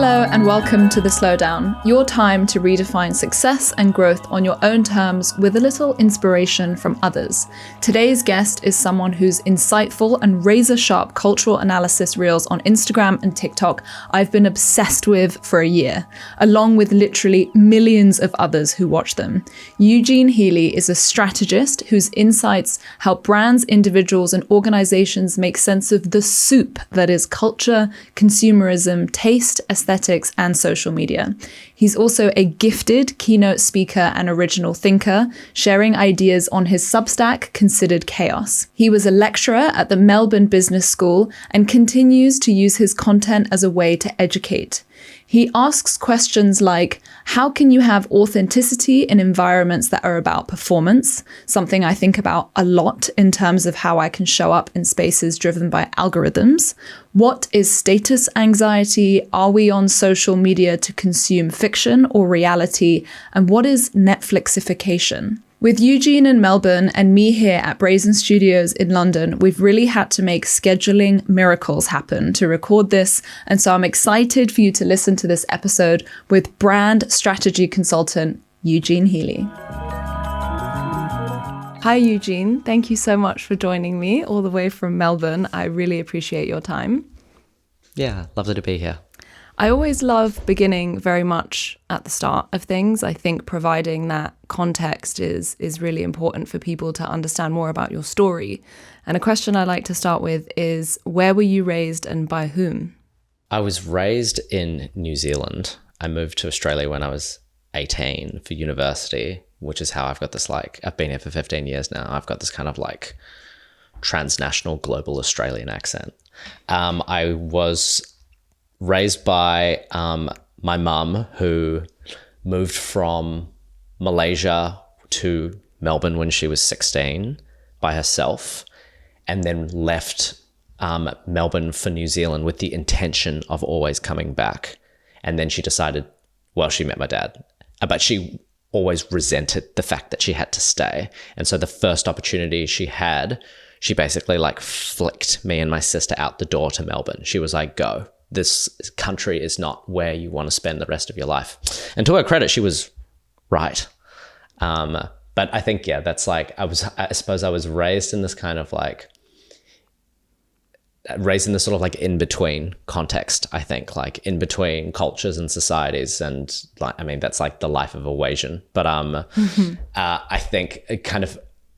Hello and welcome to The Slowdown, your time to redefine success and growth on your own terms with a little inspiration from others. Today's guest is someone whose insightful and razor-sharp cultural analysis reels on Instagram and TikTok I've been obsessed with for a year, along with literally millions of others who watch them. Eugene Healey is a strategist whose insights help brands, individuals, and organizations make sense of the soup that is culture, consumerism, taste, aesthetics, and social media. He's also a gifted keynote speaker and original thinker, sharing ideas on his Substack, Considered Chaos. He was a lecturer at the Melbourne Business School and continues to use his content as a way to educate. He asks questions like, how can you have authenticity in environments that are about performance? Something I think about a lot in terms of how I can show up in spaces driven by algorithms. What is status anxiety? Are we on social media to consume fiction or reality? And what is Netflixification? With Eugene in Melbourne and me here at Brazen Studios in London, we've really had to make scheduling miracles happen to record this. And so I'm excited for you to listen to this episode with brand strategy consultant Eugene Healey. Hi, Eugene. Thank you so much for joining me all the way from Melbourne. I really appreciate your time. Yeah, lovely to be here. I always love beginning very much at the start of things. I think providing that context is really important for people to understand more about your story. And a question I like to start with is, where were you raised and by whom? I was raised in New Zealand. I moved to Australia when I was 18 for university, which is how I've got this I've been here for 15 years now. I've got this kind of transnational global Australian accent. I was raised by my mum, who moved from Malaysia to Melbourne when she was 16 by herself, and then left Melbourne for New Zealand with the intention of always coming back. And then she decided, she met my dad, but she always resented the fact that she had to stay. And so the first opportunity she had, she basically flicked me and my sister out the door to Melbourne. She was like, go. This country is not where you want to spend the rest of your life. And to her credit, she was right. But I think, that's I suppose I was raised in this kind of raised in this sort of in-between context, I think, in between cultures and societies. And that's the life of a Wasian. But I think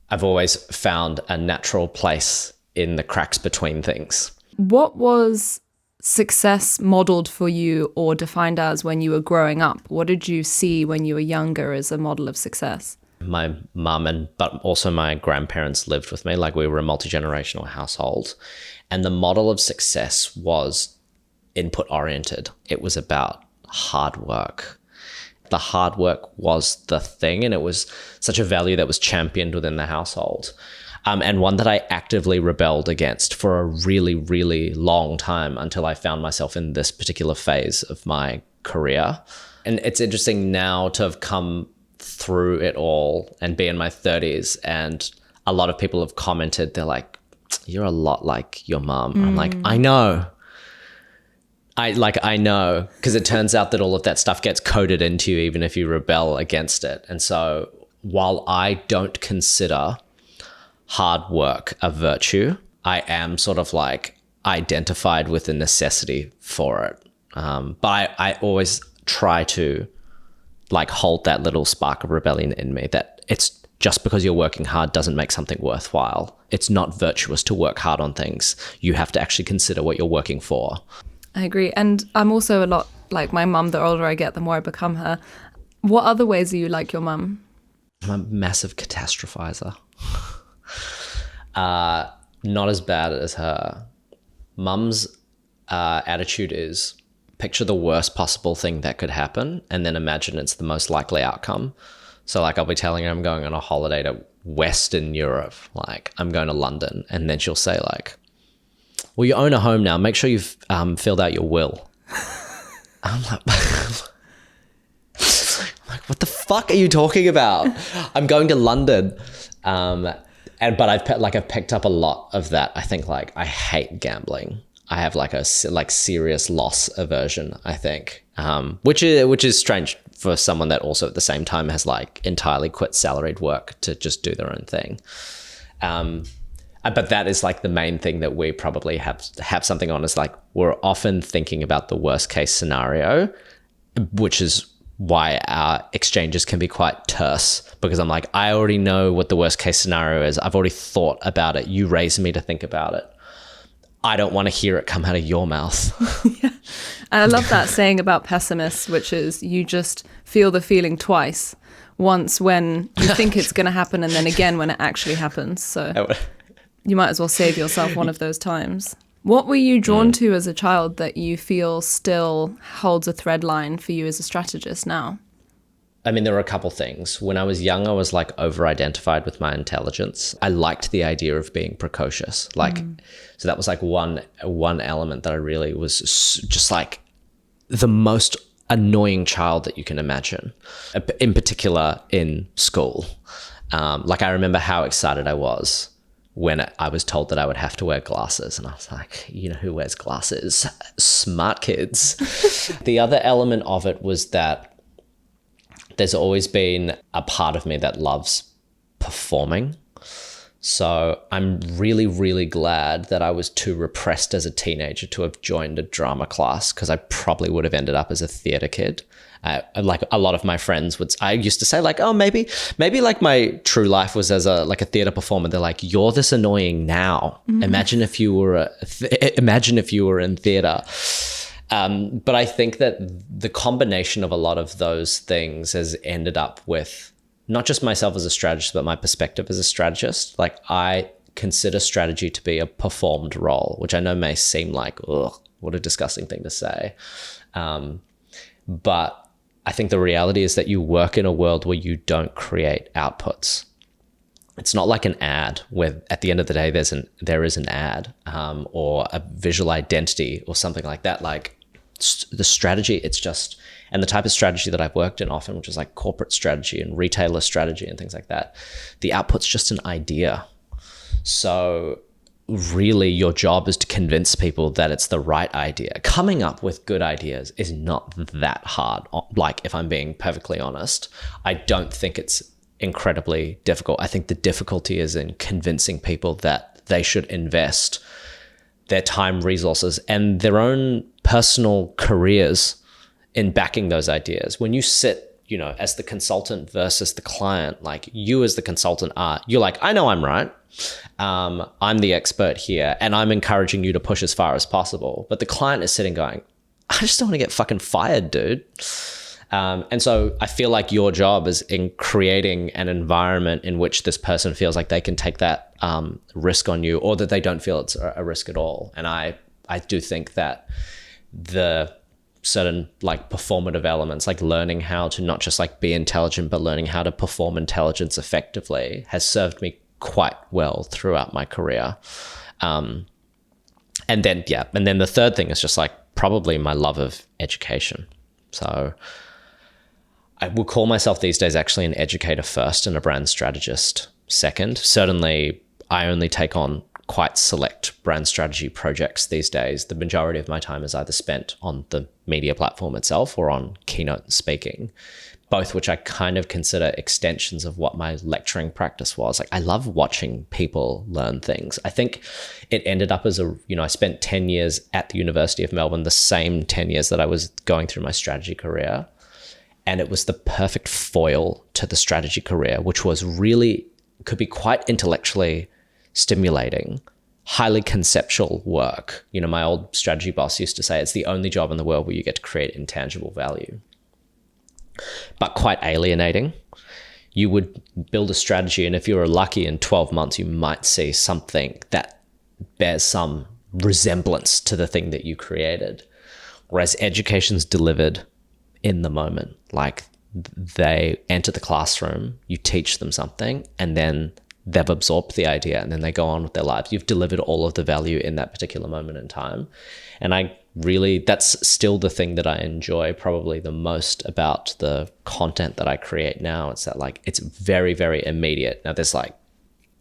I've always found a natural place in the cracks between things. What was success modeled for you or defined as when you were growing up? What did you see when you were younger as a model of success? My mum but also my grandparents lived with me. We were a multi-generational household. And the model of success was input oriented. It was about hard work. The hard work was the thing, and it was such a value that was championed within the household. And one that I actively rebelled against for a really, really long time until I found myself in this particular phase of my career. And it's interesting now to have come through it all and be in my 30s. And a lot of people have commented, they're like, you're a lot like your mom. I'm like, I know. I know, because it turns out that all of that stuff gets coded into you even if you rebel against it. And so while I don't consider hard work a virtue, I am sort of identified with the necessity for it. But I always try to hold that little spark of rebellion in me, that it's just because you're working hard doesn't make something worthwhile. It's not virtuous to work hard on things. You have to actually consider what you're working for. I agree. And I'm also a lot like my mum. The older I get, the more I become her. What other ways are you like your mum? I'm a massive catastrophizer. Not as bad as her. Mum's attitude is picture the worst possible thing that could happen and then imagine it's the most likely outcome. So I'll be telling her I'm going on a holiday to Western Europe, I'm going to London, and then she'll say well, you own a home now, make sure you've filled out your will. I'm like, what the fuck are you talking about? I'm going to London. But I've picked up a lot of that. I think I hate gambling. I have like a serious loss aversion, I think, which is strange for someone that also at the same time has like entirely quit salaried work to just do their own thing. But that is like the main thing that we probably have something on, is like we're often thinking about the worst case scenario, which is why our exchanges can be quite terse, because I'm like, I already know what the worst case scenario is. I've already thought about it. You raised me to think about it. I don't want to hear it come out of your mouth. Yeah. And I love that saying about pessimists, which is you just feel the feeling twice. Once when you think it's going to happen, and then again when it actually happens. So you might as well save yourself one of those times. What were you drawn to as a child that you feel still holds a thread line for you as a strategist now? I mean, there were a couple things. When I was young, I was like over-identified with my intelligence. I liked the idea of being precocious. So that was like one element that I really was just like the most annoying child that you can imagine, in particular in school. I remember how excited I was when I was told that I would have to wear glasses. And I was like, you know who wears glasses? Smart kids. The other element of it was that there's always been a part of me that loves performing. So I'm really, really glad that I was too repressed as a teenager to have joined a drama class, because I probably would have ended up as a theater kid. Like a lot of my friends I used to say like, oh, maybe like my true life was as a theater performer. They're like, you're this annoying now. Mm-hmm. Imagine if you were in theater. But I think that the combination of a lot of those things has ended up with not just myself as a strategist, but my perspective as a strategist. Like, I consider strategy to be a performed role, which I know may seem like, ugh, what a disgusting thing to say. But I think the reality is that you work in a world where you don't create outputs. It's not like an ad where at the end of the day there is an ad or a visual identity or something like that. Like the strategy, it's just, and the type of strategy that I've worked in often, which is like corporate strategy and retailer strategy and things like that, the output's just an idea. So really your job is to convince people that it's the right idea. Coming up with good ideas is not that hard. Like, if I'm being perfectly honest, I don't think it's incredibly difficult. I think the difficulty is in convincing people that they should invest their time, resources, and their own personal careers in backing those ideas. When you sit, as the consultant versus the client, like you as the consultant you're like, I know I'm right. I'm the expert here, and I'm encouraging you to push as far as possible. But the client is sitting going, I just don't want to get fucking fired, dude. And so I feel like your job is in creating an environment in which this person feels like they can take that risk on you, or that they don't feel it's a risk at all. And I do think that the certain like performative elements, like learning how to not just like be intelligent, but learning how to perform intelligence effectively, has served me quite well throughout my career. And then the third thing is just like probably my love of education. So I would call myself these days actually an educator first and a brand strategist second. Certainly, I only take on quite select brand strategy projects these days. The majority of my time is either spent on the media platform itself or on keynote speaking, both which I kind of consider extensions of what my lecturing practice was. Like, I love watching people learn things. I think it ended up as I spent 10 years at the University of Melbourne, the same 10 years that I was going through my strategy career. And it was the perfect foil to the strategy career, which was really, could be quite intellectually stimulating, highly conceptual work. My old strategy boss used to say, it's the only job in the world where you get to create intangible value, but quite alienating. You would build a strategy, and if you were lucky, in 12 months, you might see something that bears some resemblance to the thing that you created. Whereas education's delivered in the moment. Like, they enter the classroom, you teach them something, and then they've absorbed the idea, and then they go on with their lives. You've delivered all of the value in that particular moment in time. And that's still the thing that I enjoy probably the most about the content that I create now. It's that like, it's very, very immediate. Now there's like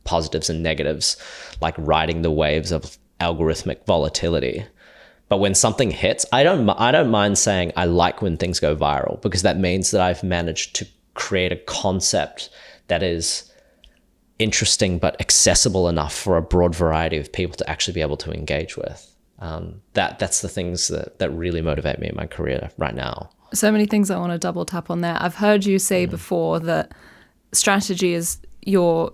positives and negatives, like riding the waves of algorithmic volatility. But when something hits, I don't mind saying I like when things go viral, because that means that I've managed to create a concept that is interesting but accessible enough for a broad variety of people to actually be able to engage with. That's the things that really motivate me in my career right now. So many things I want to double tap on there. I've heard you say before that strategy is you're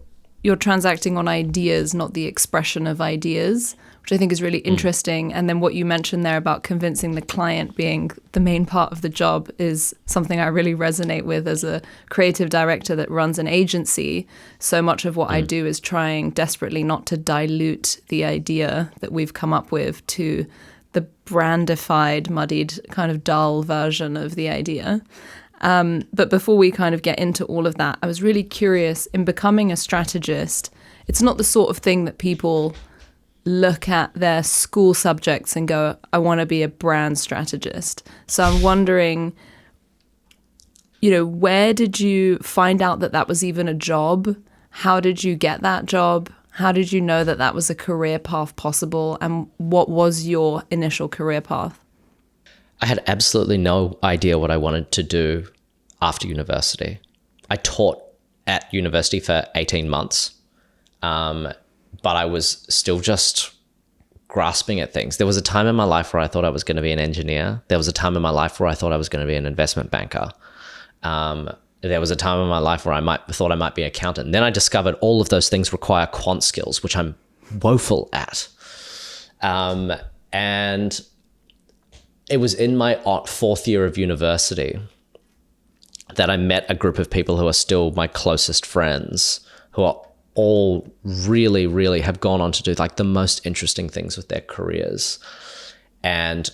transacting on ideas, not the expression of ideas, which I think is really interesting. And then what you mentioned there about convincing the client being the main part of the job is something I really resonate with as a creative director that runs an agency. So much of what I do is trying desperately not to dilute the idea that we've come up with to the brandified, muddied, kind of dull version of the idea. But before we kind of get into all of that, I was really curious, in becoming a strategist, it's not the sort of thing that people look at their school subjects and go, I want to be a brand strategist. So I'm wondering, where did you find out that was even a job? How did you get that job? How did you know that was a career path possible? And what was your initial career path? I had absolutely no idea what I wanted to do after university. I taught at university for 18 months, but I was still just grasping at things. There was a time in my life where I thought I was going to be an engineer. There was a time in my life where I thought I was going to be an investment banker. There was a time in my life where I thought I might be an accountant. And then I discovered all of those things require quant skills, which I'm woeful at. And it was in my fourth year of university that I met a group of people who are still my closest friends, who are all really, really have gone on to do like the most interesting things with their careers. And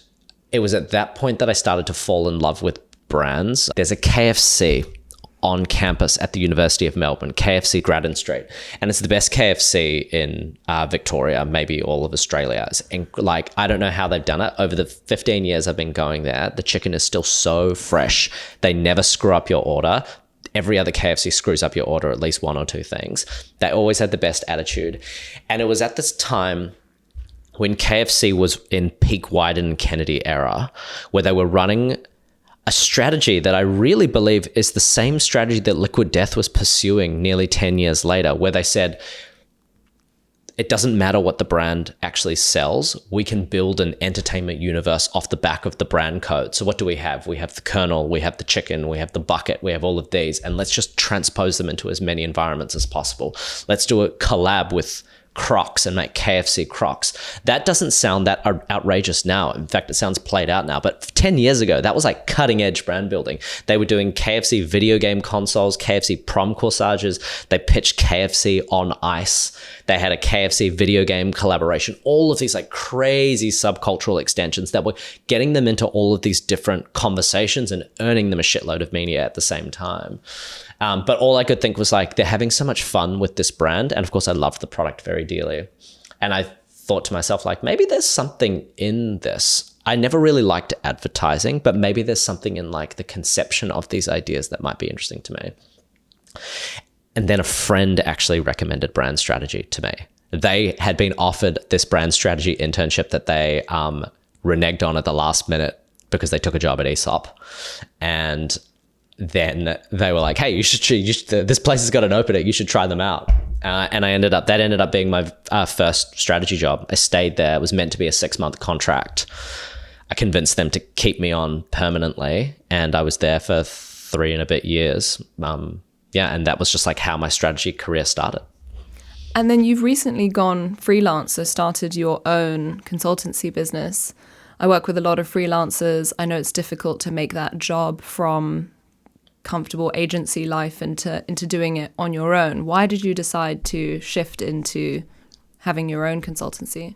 it was at that point that I started to fall in love with brands. There's a KFC on campus at the University of Melbourne, KFC Grattan Street. And it's the best KFC in Victoria, maybe all of Australia. And like, I don't know how they've done it. Over the 15 years I've been going there, the chicken is still so fresh. They never screw up your order. Every other KFC screws up your order at least one or two things. They always had the best attitude. And it was at this time when KFC was in peak Wyden and Kennedy era, where they were running a strategy that I really believe is the same strategy that Liquid Death was pursuing nearly 10 years later, where they said, it doesn't matter what the brand actually sells. We can build an entertainment universe off the back of the brand code. So what do we have? We have the kernel, we have the chicken, we have the bucket, we have all of these, and let's just transpose them into as many environments as possible. Let's do a collab with Crocs and make KFC Crocs. That doesn't sound that outrageous now. In fact, it sounds played out now. But 10 years ago, that was like cutting edge brand building. They were doing KFC video game consoles, KFC prom corsages. They pitched KFC on ice. They had a KFC video game collaboration. All of these like crazy subcultural extensions that were getting them into all of these different conversations and earning them a shitload of media at the same time. But all I could think was like, they're having so much fun with this brand. And of course, I loved the product very dearly. And I thought to myself, like, maybe there's something in this. I never really liked advertising, but maybe there's something in like the conception of these ideas that might be interesting to me. And then a friend actually recommended brand strategy to me. They had been offered this brand strategy internship that they reneged on at the last minute because they took a job at ESOP. And then they were like, hey, you should this place has got an opening, you should try them out. And that ended up being my first strategy job. I stayed there. It was meant to be a 6-month contract. I convinced them to keep me on permanently, and I was there for 3 and a bit years. And that was just like how my strategy career started. And then you've recently gone freelance, so started your own consultancy business. I work with a lot of freelancers. I know it's difficult to make that job from comfortable agency life into doing it on your own. Why did you decide to shift into having your own consultancy?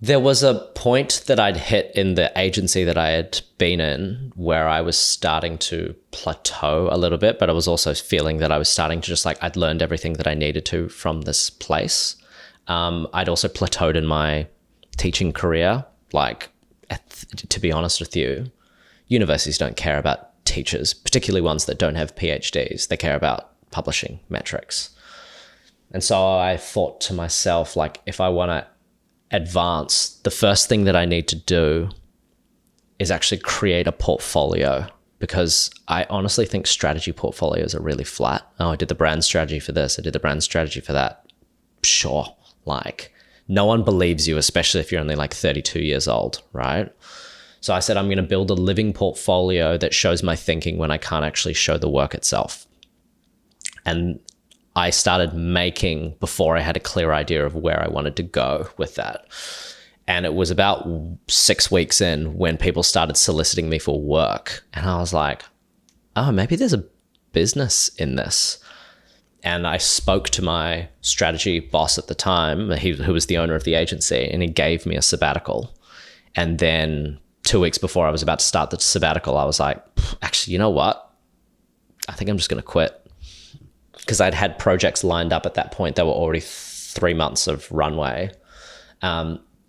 There was a point that I'd hit in the agency that I had been in where I was starting to plateau a little bit, but I was also feeling that I was starting to just like, I'd learned everything that I needed to from this place. I'd also plateaued in my teaching career. Like, to be honest with you, universities don't care about teachers, particularly ones that don't have PhDs. They care about publishing metrics. And so I thought to myself, like, if I want to advance, the first thing that I need to do is actually create a portfolio, because I honestly think strategy portfolios are really flat. Oh, I did the brand strategy for this. I did the brand strategy for that. Sure. Like, no one believes you, especially if you're only like 32 years old, right? So I said, I'm going to build a living portfolio that shows my thinking when I can't actually show the work itself. And I started making before I had a clear idea of where I wanted to go with that. And it was about 6 weeks in when people started soliciting me for work. And I was like, oh, maybe there's a business in this. And I spoke to my strategy boss at the time, who was the owner of the agency, and he gave me a sabbatical. And then 2 weeks before I was about to start the sabbatical, I was like, actually, you know what? I think I'm just going to quit. Because I'd had projects lined up at that point that were already 3 months of runway.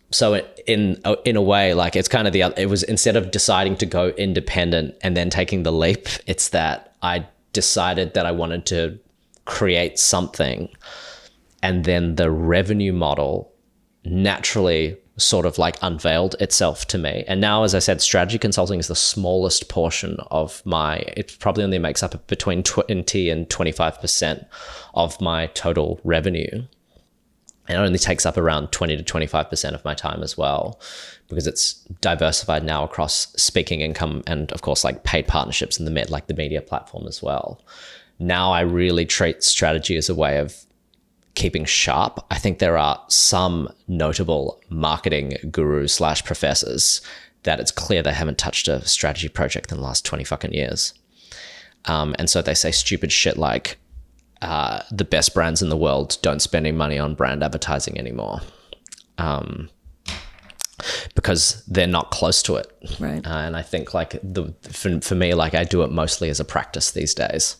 So in a way, like, it's kind of it was, instead of deciding to go independent and then taking the leap, it's that I decided that I wanted to create something, and then the revenue model naturally sort of like unveiled itself to me. And now, as I said, strategy consulting is the smallest portion of it probably only makes up between 20 and 25% of my total revenue. It only takes up around 20 to 25% of my time as well, because it's diversified now across speaking income and, of course, like paid partnerships in the media platform as well. Now I really treat strategy as a way of keeping sharp. I think there are some notable marketing gurus / professors that it's clear they haven't touched a strategy project in the last 20 fucking years. And so they say stupid shit like, the best brands in the world don't spend any money on brand advertising anymore, because they're not close to it. Right. And I think like for me, like, I do it mostly as a practice these days.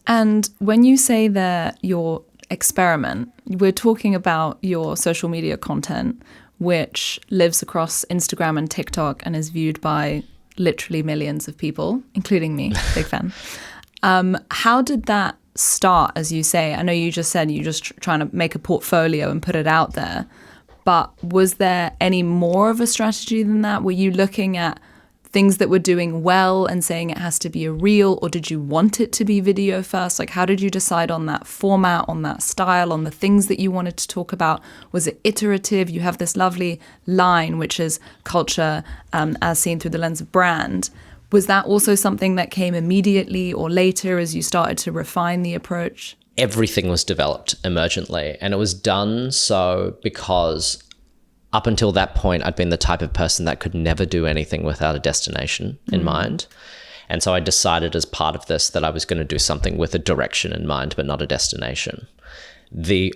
And when you say that your experiment, we're talking about your social media content, which lives across Instagram and TikTok and is viewed by literally millions of people, including me, big fan. How did that start, as you say? I know you just said you're just trying to make a portfolio and put it out there, but was there any more of a strategy than that? Were you looking at things that were doing well and saying it has to be a reel, or did you want it to be video first? Like, how did you decide on that format, on that style, on the things that you wanted to talk about? Was it iterative? You have this lovely line, which is culture as seen through the lens of brand. Was that also something that came immediately or later as you started to refine the approach? Everything was developed emergently, and it was done so because up until that point, I'd been the type of person that could never do anything without a destination in mind. And so I decided as part of this that I was going to do something with a direction in mind, but not a destination. The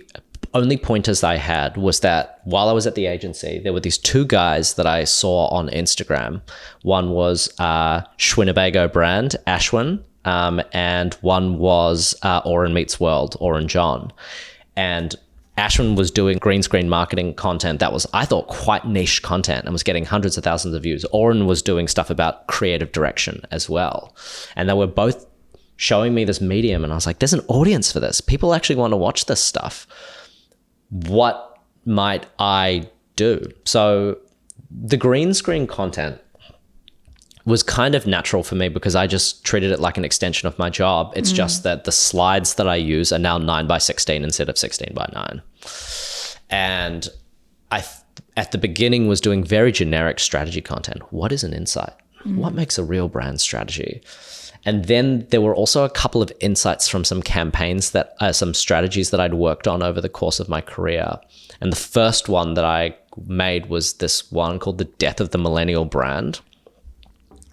only pointers I had was that while I was at the agency, there were these two guys that I saw on Instagram. One was Schwinnebago brand, Ashwin, and one was Oren Meets World, Oren John. And Ashwin was doing green screen marketing content that was, I thought, quite niche content and was getting hundreds of thousands of views. Oren was doing stuff about creative direction as well. And they were both showing me this medium, and I was like, there's an audience for this. People actually want to watch this stuff. What might I do? So the green screen content was kind of natural for me because I just treated it like an extension of my job. It's just that the slides that I use are now 9:16 instead of 16:9. And I, at the beginning, was doing very generic strategy content. What is an insight? What makes a real brand strategy? And then there were also a couple of insights from some campaigns that some strategies that I'd worked on over the course of my career. And the first one that I made was this one called The Death of the Millennial Brand,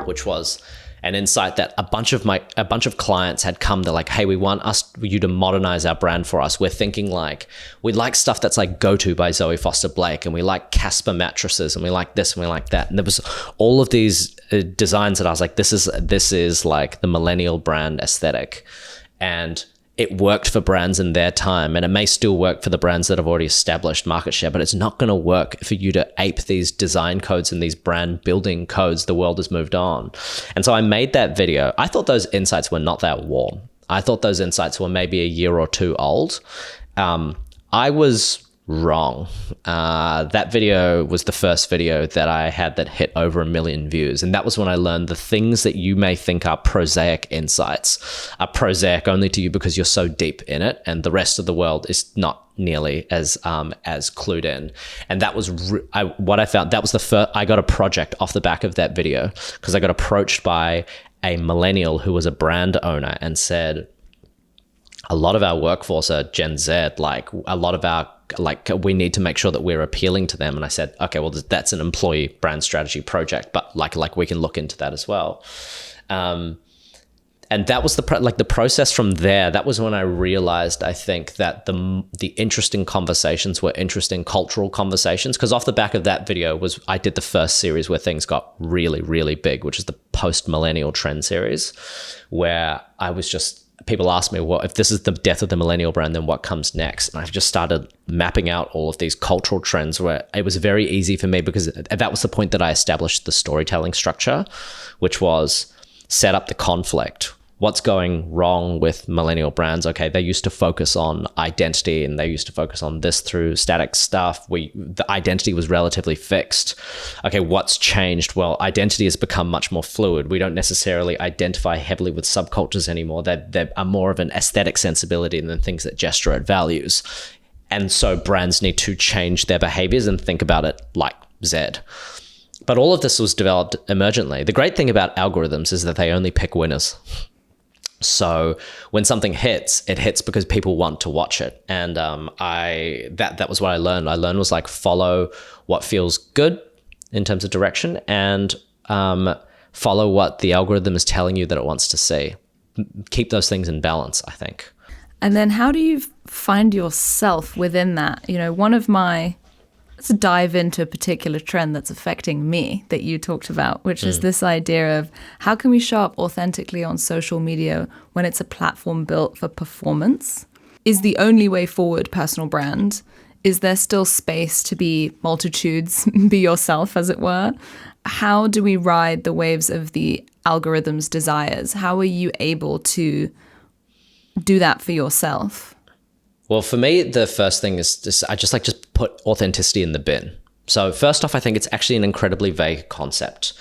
which was an insight that a bunch of clients had come. They're like, hey, we want you to modernize our brand for us. We're thinking like, we like stuff that's like Go-To by Zoe Foster Blake, and we like Casper mattresses, and we like this, and we like that. And there was all of these designs that I was like, this is like the millennial brand aesthetic. And it worked for brands in their time, and it may still work for the brands that have already established market share, but it's not going to work for you to ape these design codes and these brand building codes. The world has moved on. And so I made that video. I thought those insights were not that warm. I thought those insights were maybe a year or two old. I was wrong. That video was the first video that I had that hit over 1 million views. And that was when I learned the things that you may think are prosaic insights are prosaic only to you because you're so deep in it. And the rest of the world is not nearly as clued in. And that was what I found. That was the first, I got a project off the back of that video because I got approached by a millennial who was a brand owner and said, a lot of our workforce are Gen Z, like a lot of our, like we need to make sure that we're appealing to them. And I said, okay, well, that's an employee brand strategy project, but like we can look into that as well. And that was the process from there. That was when I realized, I think, that the interesting conversations were interesting cultural conversations. Because off the back of that video I did the first series where things got really, really big, which is the post-millennial trend series, where I was just, people ask me, well, if this is the death of the millennial brand, then what comes next? And I've just started mapping out all of these cultural trends where it was very easy for me because that was the point that I established the storytelling structure, which was set up the conflict. What's going wrong with millennial brands? Okay, they used to focus on identity and they used to focus on this through static stuff. The identity was relatively fixed. Okay, what's changed? Well, identity has become much more fluid. We don't necessarily identify heavily with subcultures anymore. They are more of an aesthetic sensibility than things that gesture at values. And so brands need to change their behaviors and think about it like Z. But all of this was developed emergently. The great thing about algorithms is that they only pick winners. So when something hits, it hits because people want to watch it. And that was what I learned. I learned was like follow what feels good in terms of direction and follow what the algorithm is telling you that it wants to see. Keep those things in balance, I think. And then how do you find yourself within that? You know, let's dive into a particular trend that's affecting me that you talked about, which is this idea of how can we show up authentically on social media when it's a platform built for performance? Is the only way forward personal brand? Is there still space to be multitudes, be yourself, as it were? How do we ride the waves of the algorithm's desires? How are you able to do that for yourself? Well, for me, the first thing is I just put authenticity in the bin. So first off, I think it's actually an incredibly vague concept.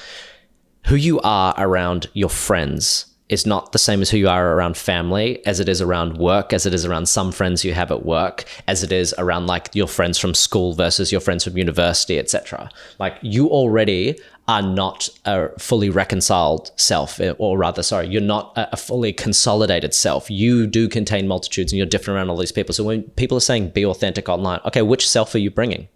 Who you are around your friends is not the same as who you are around family, as it is around work, as it is around some friends you have at work, as it is around like your friends from school versus your friends from university, etc. Like you already are not a fully reconciled self, or rather, sorry, you're not a fully consolidated self. You do contain multitudes and you're different around all these people. So when people are saying be authentic online, okay, which self are you bringing?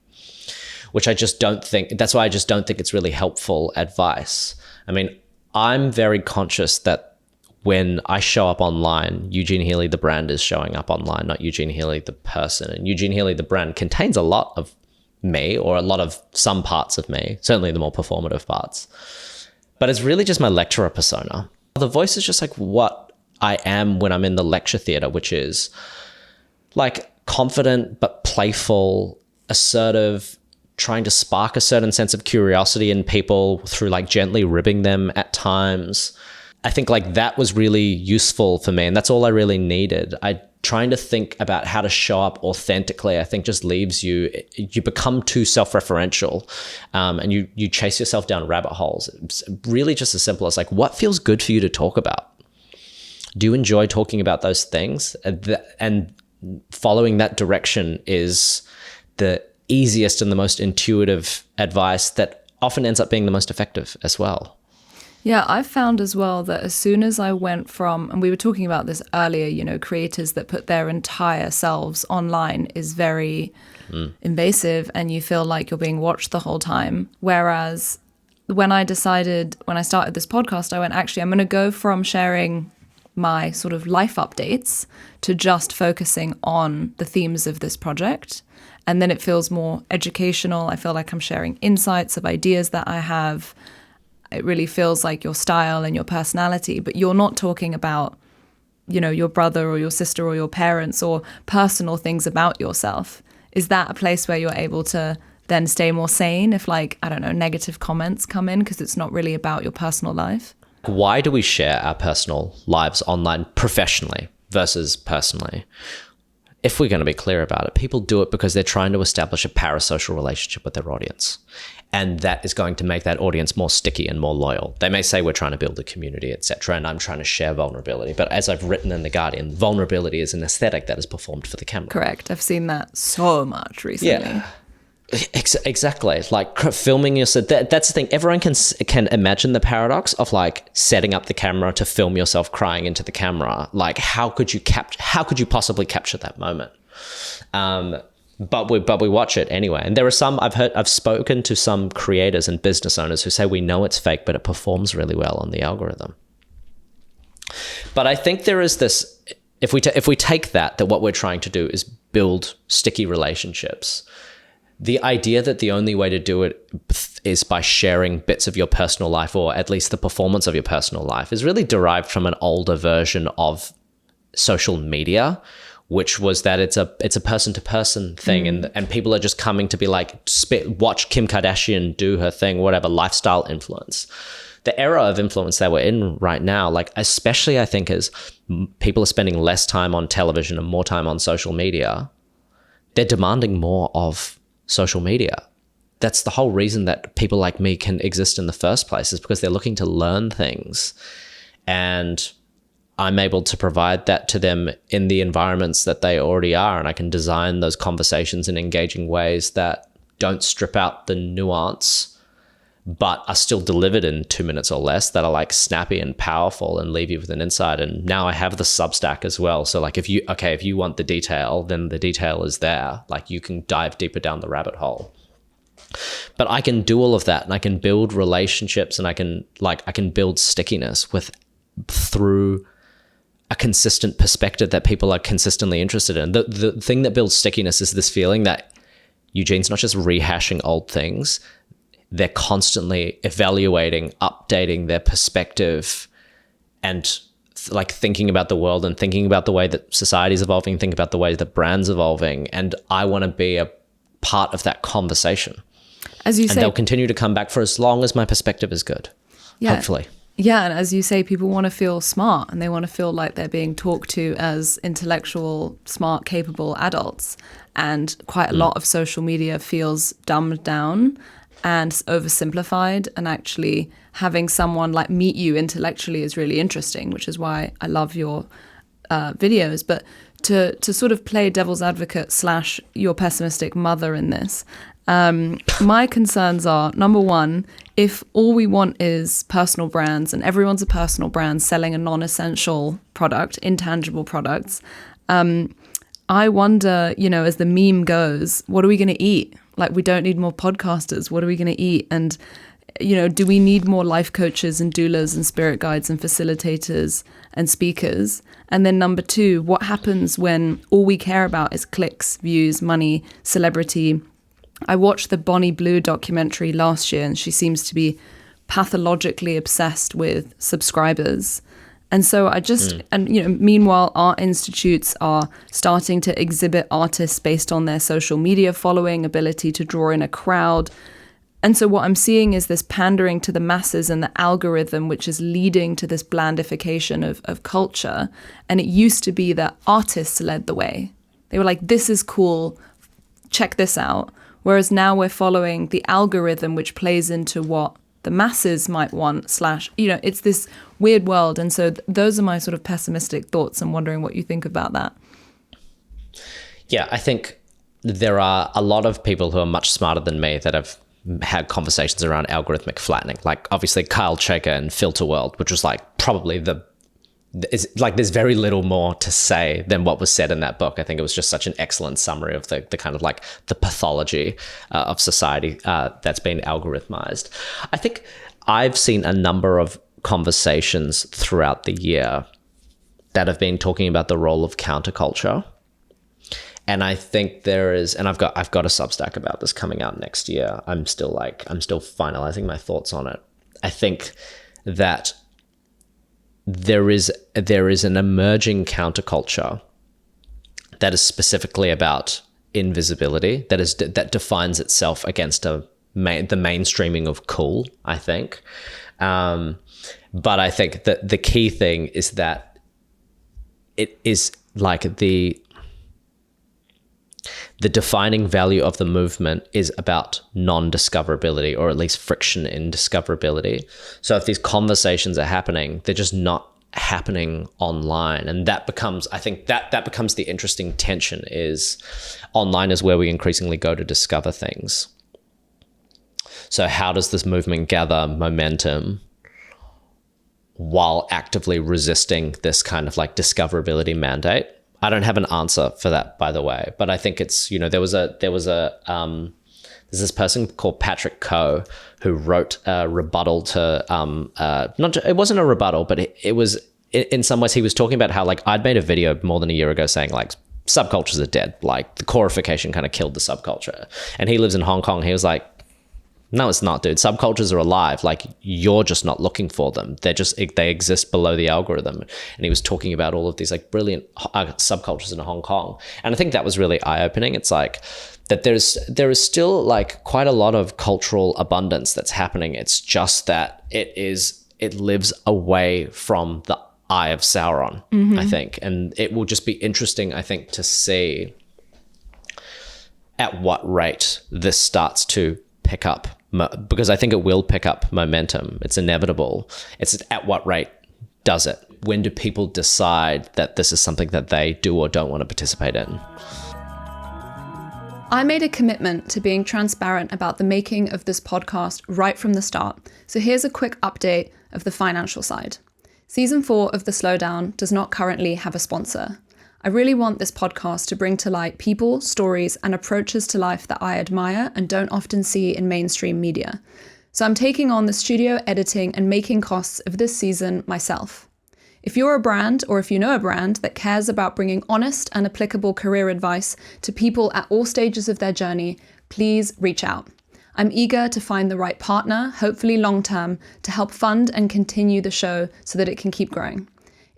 Which I just don't think, that's why I just don't think it's really helpful advice. I mean, I'm very conscious that when I show up online, Eugene Healey, the brand, is showing up online, not Eugene Healey, the person. And Eugene Healey, the brand, contains a lot of me, or a lot of some parts of me, certainly the more performative parts. But it's really just my lecturer persona. The voice is just like what I am when I'm in the lecture theater, which is like confident but playful, assertive, trying to spark a certain sense of curiosity in people through like gently ribbing them at times. I think like that was really useful for me, and that's all I really needed. Trying to think about how to show up authentically, I think just leaves you become too self-referential, and you chase yourself down rabbit holes. It's really just as simple as like, what feels good for you to talk about? Do you enjoy talking about those things? And following that direction is the easiest and the most intuitive advice that often ends up being the most effective as well. Yeah, I've found as well that as soon as I went from, and we were talking about this earlier, you know, creators that put their entire selves online is very invasive and you feel like you're being watched the whole time. Whereas when I started this podcast, I went, actually, I'm going to go from sharing my sort of life updates to just focusing on the themes of this project. And then it feels more educational. I feel like I'm sharing insights of ideas that I have. It really feels like your style and your personality, but you're not talking about, you know, your brother or your sister or your parents or personal things about yourself. Is that a place where you're able to then stay more sane if, like, I don't know, negative comments come in because it's not really about your personal life? Why do we share our personal lives online professionally versus personally? if we're going to be clear about it, people do it because they're trying to establish a parasocial relationship with their audience. And that is going to make that audience more sticky and more loyal. They may say we're trying to build a community, etc., and I'm trying to share vulnerability. But as I've written in The Guardian, vulnerability is an aesthetic that is performed for the camera. Correct. I've seen that so much recently. Yeah. Exactly. Like filming yourself. That's the thing. Everyone can imagine the paradox of like setting up the camera to film yourself crying into the camera. Like how could you possibly capture that moment? But we watch it anyway. And there are some I've spoken to some creators and business owners who say we know it's fake, but it performs really well on the algorithm. But I think there is this, if we take that what we're trying to do is build sticky relationships. The idea that the only way to do it is by sharing bits of your personal life, or at least the performance of your personal life, is really derived from an older version of social media, which was that it's a person-to-person thing, and people are just coming to be like, watch Kim Kardashian do her thing, whatever, lifestyle influence. The era of influence that we're in right now, like especially I think as people are spending less time on television and more time on social media, they're demanding more of social media. That's the whole reason that people like me can exist in the first place, is because they're looking to learn things. And I'm able to provide that to them in the environments that they already are. And I can design those conversations in engaging ways that don't strip out the nuance, but are still delivered in 2 minutes or less, that are like snappy and powerful and leave you with an insight. And now I have the Substack as well. So like if you want the detail, then the detail is there. Like you can dive deeper down the rabbit hole. But I can do all of that, and I can build relationships, and I can build stickiness through a consistent perspective that people are consistently interested in. The thing that builds stickiness is this feeling that Eugene's not just rehashing old things. They're constantly evaluating, updating their perspective, and like thinking about the world and thinking about the way that society is evolving, think about the way that brands evolving. And I want to be a part of that conversation. As you say, and they'll continue to come back for as long as my perspective is good. Yeah. Hopefully. Yeah, and as you say, people want to feel smart, and they want to feel like they're being talked to as intellectual, smart, capable adults. And quite a lot of social media feels dumbed down and oversimplified, and actually having someone like meet you intellectually is really interesting, which is why I love your videos. But to sort of play devil's advocate / your pessimistic mother in this, my concerns are, number one, if all we want is personal brands, and everyone's a personal brand selling a non-essential product, intangible products, I wonder, as the meme goes, what are we going to eat? Like, we don't need more podcasters. What are we going to eat? And, do we need more life coaches and doulas and spirit guides and facilitators and speakers? And then number two, what happens when all we care about is clicks, views, money, celebrity? I watched the Bonnie Blue documentary last year, and she seems to be pathologically obsessed with subscribers. And so meanwhile, art institutes are starting to exhibit artists based on their social media following, ability to draw in a crowd. And so what I'm seeing is this pandering to the masses and the algorithm, which is leading to this blandification of culture. And it used to be that artists led the way. They were like, this is cool, check this out. Whereas now we're following the algorithm, which plays into what the masses might want / it's this weird world. And so those are my sort of pessimistic thoughts. I'm wondering what you think about that. Yeah, I think there are a lot of people who are much smarter than me that have had conversations around algorithmic flattening. Like obviously Kyle Chayka and Filterworld, which was like probably there's very little more to say than what was said in that book. I think it was just such an excellent summary of the kind of like the pathology of society that's been algorithmized. I think I've seen a number of conversations throughout the year that have been talking about the role of counterculture. And I think there is, and I've got a Substack about this coming out next year. I'm still finalizing my thoughts on it. I think that there is an emerging counterculture that is specifically about invisibility, that defines itself against the mainstreaming of cool, I think. But I think that the key thing is that it is like the defining value of the movement is about non-discoverability, or at least friction in discoverability. So if these conversations are happening, they're just not happening online. And that becomes, I think that becomes the interesting tension, is online is where we increasingly go to discover things. So how does this movement gather momentum while actively resisting this kind of like discoverability mandate? I don't have an answer for that, by the way, but I think it's, you know, there's this person called Patrick Coe who wrote a rebuttal to, it wasn't a rebuttal, but it was, in some ways he was talking about how like I'd made a video more than a year ago saying like subcultures are dead, like the coreification kind of killed the subculture. And he lives in Hong Kong. He was like, no, it's not, dude. Subcultures are alive. Like, you're just not looking for them. They exist below the algorithm. And he was talking about all of these like brilliant subcultures in Hong Kong. And I think that was really eye-opening. It's like that there is still like quite a lot of cultural abundance that's happening. It's just that it lives away from the eye of Sauron, I think. And it will just be interesting, I think, to see at what rate this starts to pick up, because I think it will pick up momentum. It's inevitable. It's at what rate does it? When do people decide that this is something that they do or don't want to participate in? I made a commitment to being transparent about the making of this podcast right from the start. So here's a quick update of the financial side. Season 4 of The Slowdown does not currently have a sponsor. I really want this podcast to bring to light people, stories, and approaches to life that I admire and don't often see in mainstream media. So I'm taking on the studio editing and making costs of this season myself. If you're a brand, or if you know a brand that cares about bringing honest and applicable career advice to people at all stages of their journey, please reach out. I'm eager to find the right partner, hopefully long-term, to help fund and continue the show so that it can keep growing.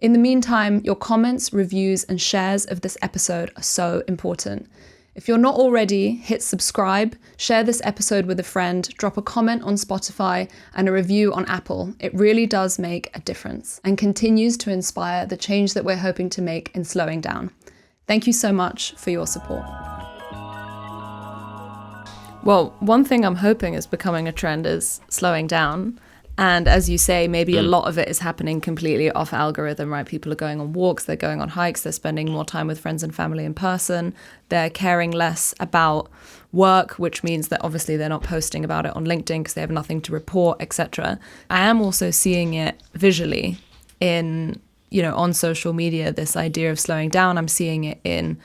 In the meantime, your comments, reviews, and shares of this episode are so important. If you're not already, hit subscribe, share this episode with a friend, drop a comment on Spotify and a review on Apple. It really does make a difference and continues to inspire the change that we're hoping to make in slowing down. Thank you so much for your support. Well, one thing I'm hoping is becoming a trend is slowing down. And as you say, maybe a lot of it is happening completely off algorithm, right? People are going on walks, they're going on hikes, they're spending more time with friends and family in person. They're caring less about work, which means that obviously they're not posting about it on LinkedIn because they have nothing to report, etc. I am also seeing it visually in, on social media, this idea of slowing down. I'm seeing it in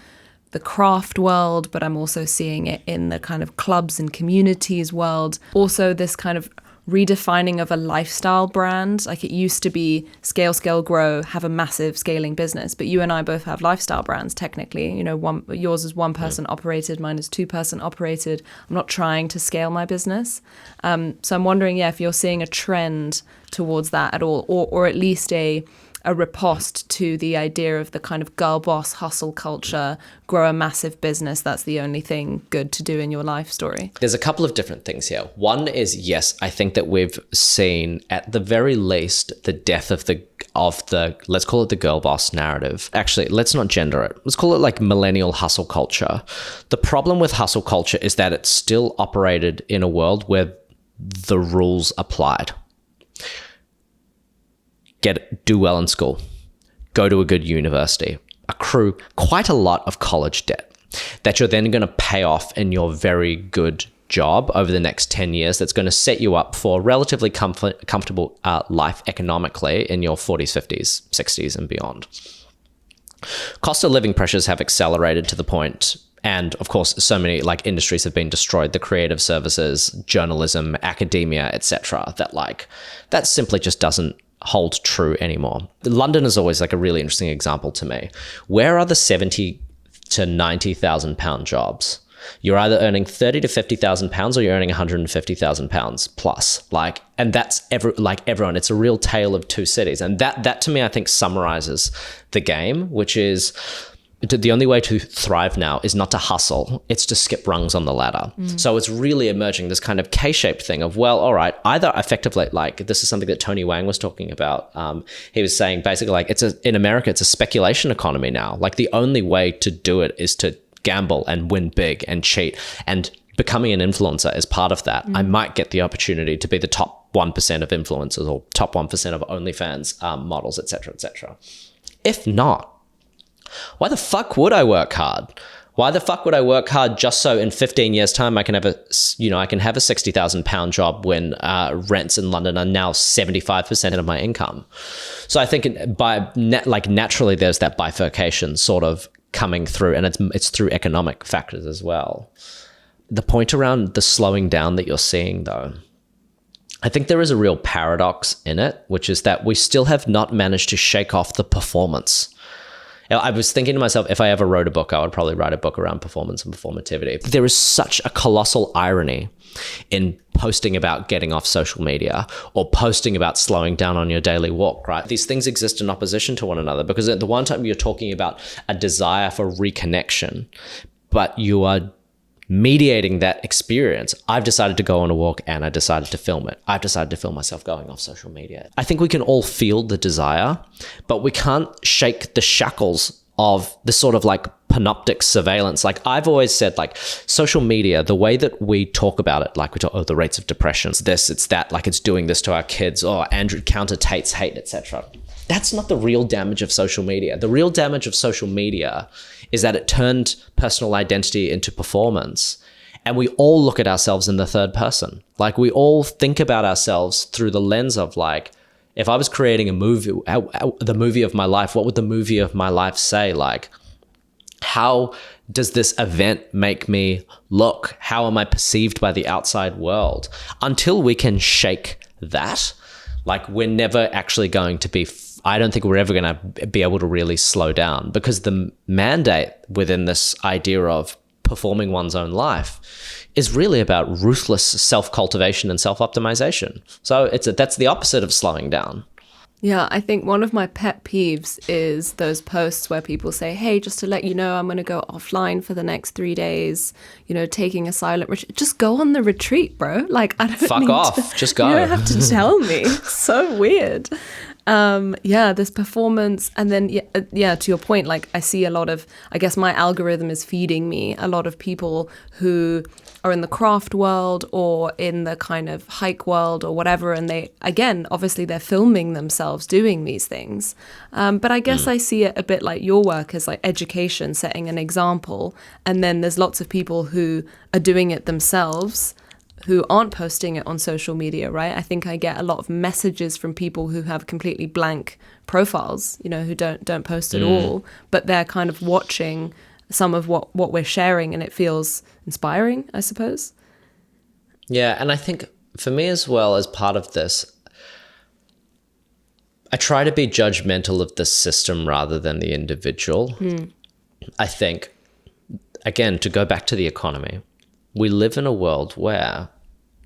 the craft world, but I'm also seeing it in the kind of clubs and communities world. Also this kind of redefining of a lifestyle brand. Like it used to be scale, grow, have a massive scaling business. But you and I both have lifestyle brands technically. Yours is one person operated, mine is 2-person operated. I'm not trying to scale my business. So I'm wondering, if you're seeing a trend towards that at all, or at least a riposte to the idea of the kind of girl boss hustle culture, grow a massive business, that's the only thing good to do in your life story. There's a couple of different things here. One is, yes, I think that we've seen at the very least the death of the let's call it the girl boss narrative. Actually, let's not gender it. Let's call it like millennial hustle culture. The problem with hustle culture is that it's still operated in a world where the rules applied. Do well in school, go to a good university, accrue quite a lot of college debt that you're then going to pay off in your very good job over the next 10 years. That's going to set you up for relatively comfortable life economically in your 40s, 50s, 60s and beyond. Cost of living pressures have accelerated to the point, and of course, so many like industries have been destroyed, the creative services, journalism, academia, etc. That simply just doesn't hold true anymore. London is always like a really interesting example to me. Where are the 70 to 90,000 pound jobs? You're either earning 30 to 50,000 pounds or you're earning 150,000 pounds plus. And that's everyone. It's a real tale of two cities. And that to me, I think summarizes the game, which is the only way to thrive now is not to hustle, it's to skip rungs on the ladder. So it's really emerging this kind of K-shaped thing of, well, all right, either effectively, like this is something that Tony Wang was talking about. He was saying basically like in America, it's a speculation economy now. Like the only way to do it is to gamble and win big and cheat. And becoming an influencer is part of that. I might get the opportunity to be the top 1% of influencers or top 1% of OnlyFans models, etc., etc. If not, why the fuck would I work hard? Why the fuck would I work hard just so in 15 years time I can have a £60,000 job when rents in London are now 75% of my income? So I think naturally there's that bifurcation sort of coming through, and it's through economic factors as well. The point around the slowing down that you're seeing though, I think there is a real paradox in it, which is that we still have not managed to shake off the performance. I was thinking to myself, if I ever wrote a book, I would probably write a book around performance and performativity. There is such a colossal irony in posting about getting off social media or posting about slowing down on your daily walk, right? These things exist in opposition to one another, because at the one time you're talking about a desire for reconnection, but you are mediating that experience. I've decided to go on a walk and I decided to film it. I've decided to film myself going off social media. I think we can all feel the desire, but we can't shake the shackles of the sort of like panoptic surveillance. Like I've always said, like social media, the way that we talk about it, like we talk, the rates of depression, it's this, it's that, like it's doing this to our kids, Andrew counter Tate's hate, etc. That's not the real damage of social media. The real damage of social media is that it turned personal identity into performance. And we all look at ourselves in the third person. Like we all think about ourselves through the lens of like, if I was creating a movie, the movie of my life, what would the movie of my life say? Like, how does this event make me look? How am I perceived by the outside world? Until we can shake that, like we're never actually going to be, I don't think we're ever going to be able to really slow down, because the mandate within this idea of performing one's own life is really about ruthless self-cultivation and self-optimization. So that's the opposite of slowing down. Yeah, I think one of my pet peeves is those posts where people say, hey, just to let you know, I'm going to go offline for the next 3 days, taking a silent retreat. Just go on the retreat, bro. Like, I don't Fuck off. Just go. You don't have to tell me. It's so weird. This performance. And then, to your point, like I see a lot of, I guess my algorithm is feeding me a lot of people who are in the craft world or in the kind of hike world or whatever. And they, again, obviously they're filming themselves doing these things. But I guess I see it a bit like your work as like education, setting an example. And then there's lots of people who are doing it themselves, who aren't posting it on social media, right? I think I get a lot of messages from people who have completely blank profiles, who don't post at all, but they're kind of watching some of what we're sharing, and it feels inspiring, I suppose. Yeah, and I think for me as well, as part of this, I try to be judgmental of the system rather than the individual. I think, again, to go back to the economy, we live in a world where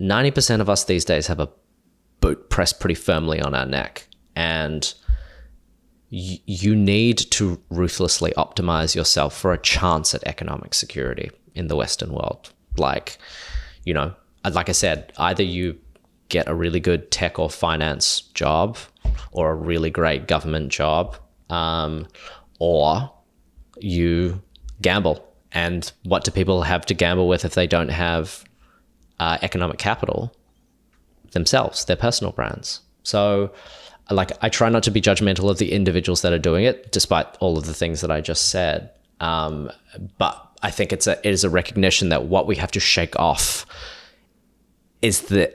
90% of us these days have a boot pressed pretty firmly on our neck, and you need to ruthlessly optimize yourself for a chance at economic security in the Western world. Like I said, either you get a really good tech or finance job or a really great government job, or you gamble. And what do people have to gamble with if they don't have economic capital? Themselves, their personal brands. So I try not to be judgmental of the individuals that are doing it, despite all of the things that I just said. But I think it is a recognition that what we have to shake off is the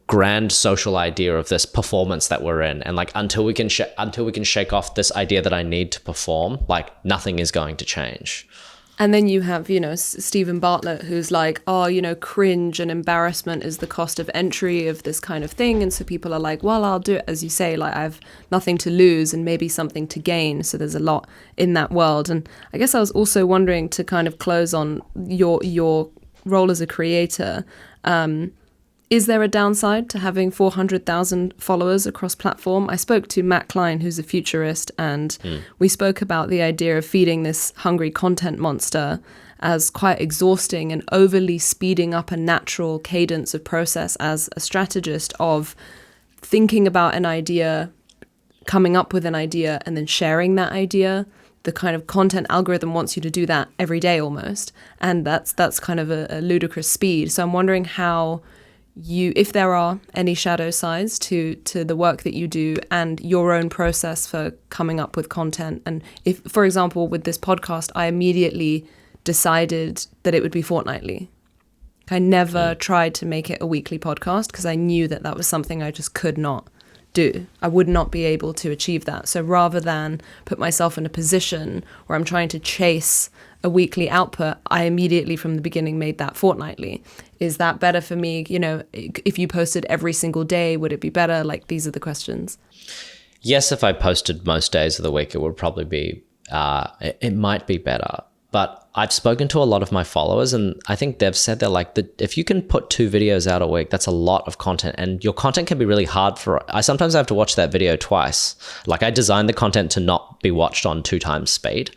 grand social idea of this performance that we're in. And like until we can shake off this idea that I need to perform, like nothing is going to change. And then you have, Stephen Bartlett, who's like, cringe and embarrassment is the cost of entry of this kind of thing. And so people are like, well, I'll do it. As you say, like I have nothing to lose and maybe something to gain. So there's a lot in that world. And I guess I was also wondering, to kind of close on your role as a creator, is there a downside to having 400,000 followers across platform? I spoke to Matt Klein, who's a futurist, and we spoke about the idea of feeding this hungry content monster as quite exhausting and overly speeding up a natural cadence of process as a strategist of thinking about an idea, coming up with an idea, and then sharing that idea. the kind of content algorithm wants you to do that every day almost. And that's kind of a ludicrous speed. So I'm wondering how if there are any shadow sides to the work that you do and your own process for coming up with content. And if, for example, with this podcast, I immediately decided that it would be fortnightly. I never tried to make it a weekly podcast because I knew that was something I just could not do. I would not be able to achieve that. So rather than put myself in a position where I'm trying to chase a weekly output, I immediately from the beginning made that fortnightly. Is that better for me? You know, if you posted every single day, would it be better? Like, these are the questions. Yes, if I posted most days of the week, it would probably be, it might be better. But I've spoken to a lot of my followers, and I think they've said they're like, if you can put 2 videos out a week, that's a lot of content, and your content can be really hard I sometimes have to watch that video twice. Like, I designed the content to not be watched on 2 times speed.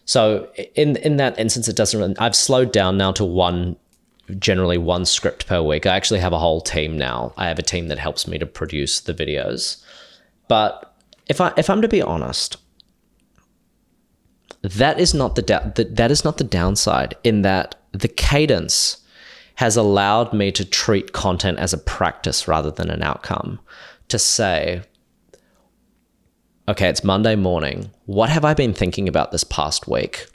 So in that instance, it doesn't really, I've slowed down now to generally one script per week. I actually have a whole team now. I have a team that helps me to produce the videos. But if I'm to be honest, that is not the downside, in that the cadence has allowed me to treat content as a practice rather than an outcome. To say, okay, it's Monday morning. What have I been thinking about this past week?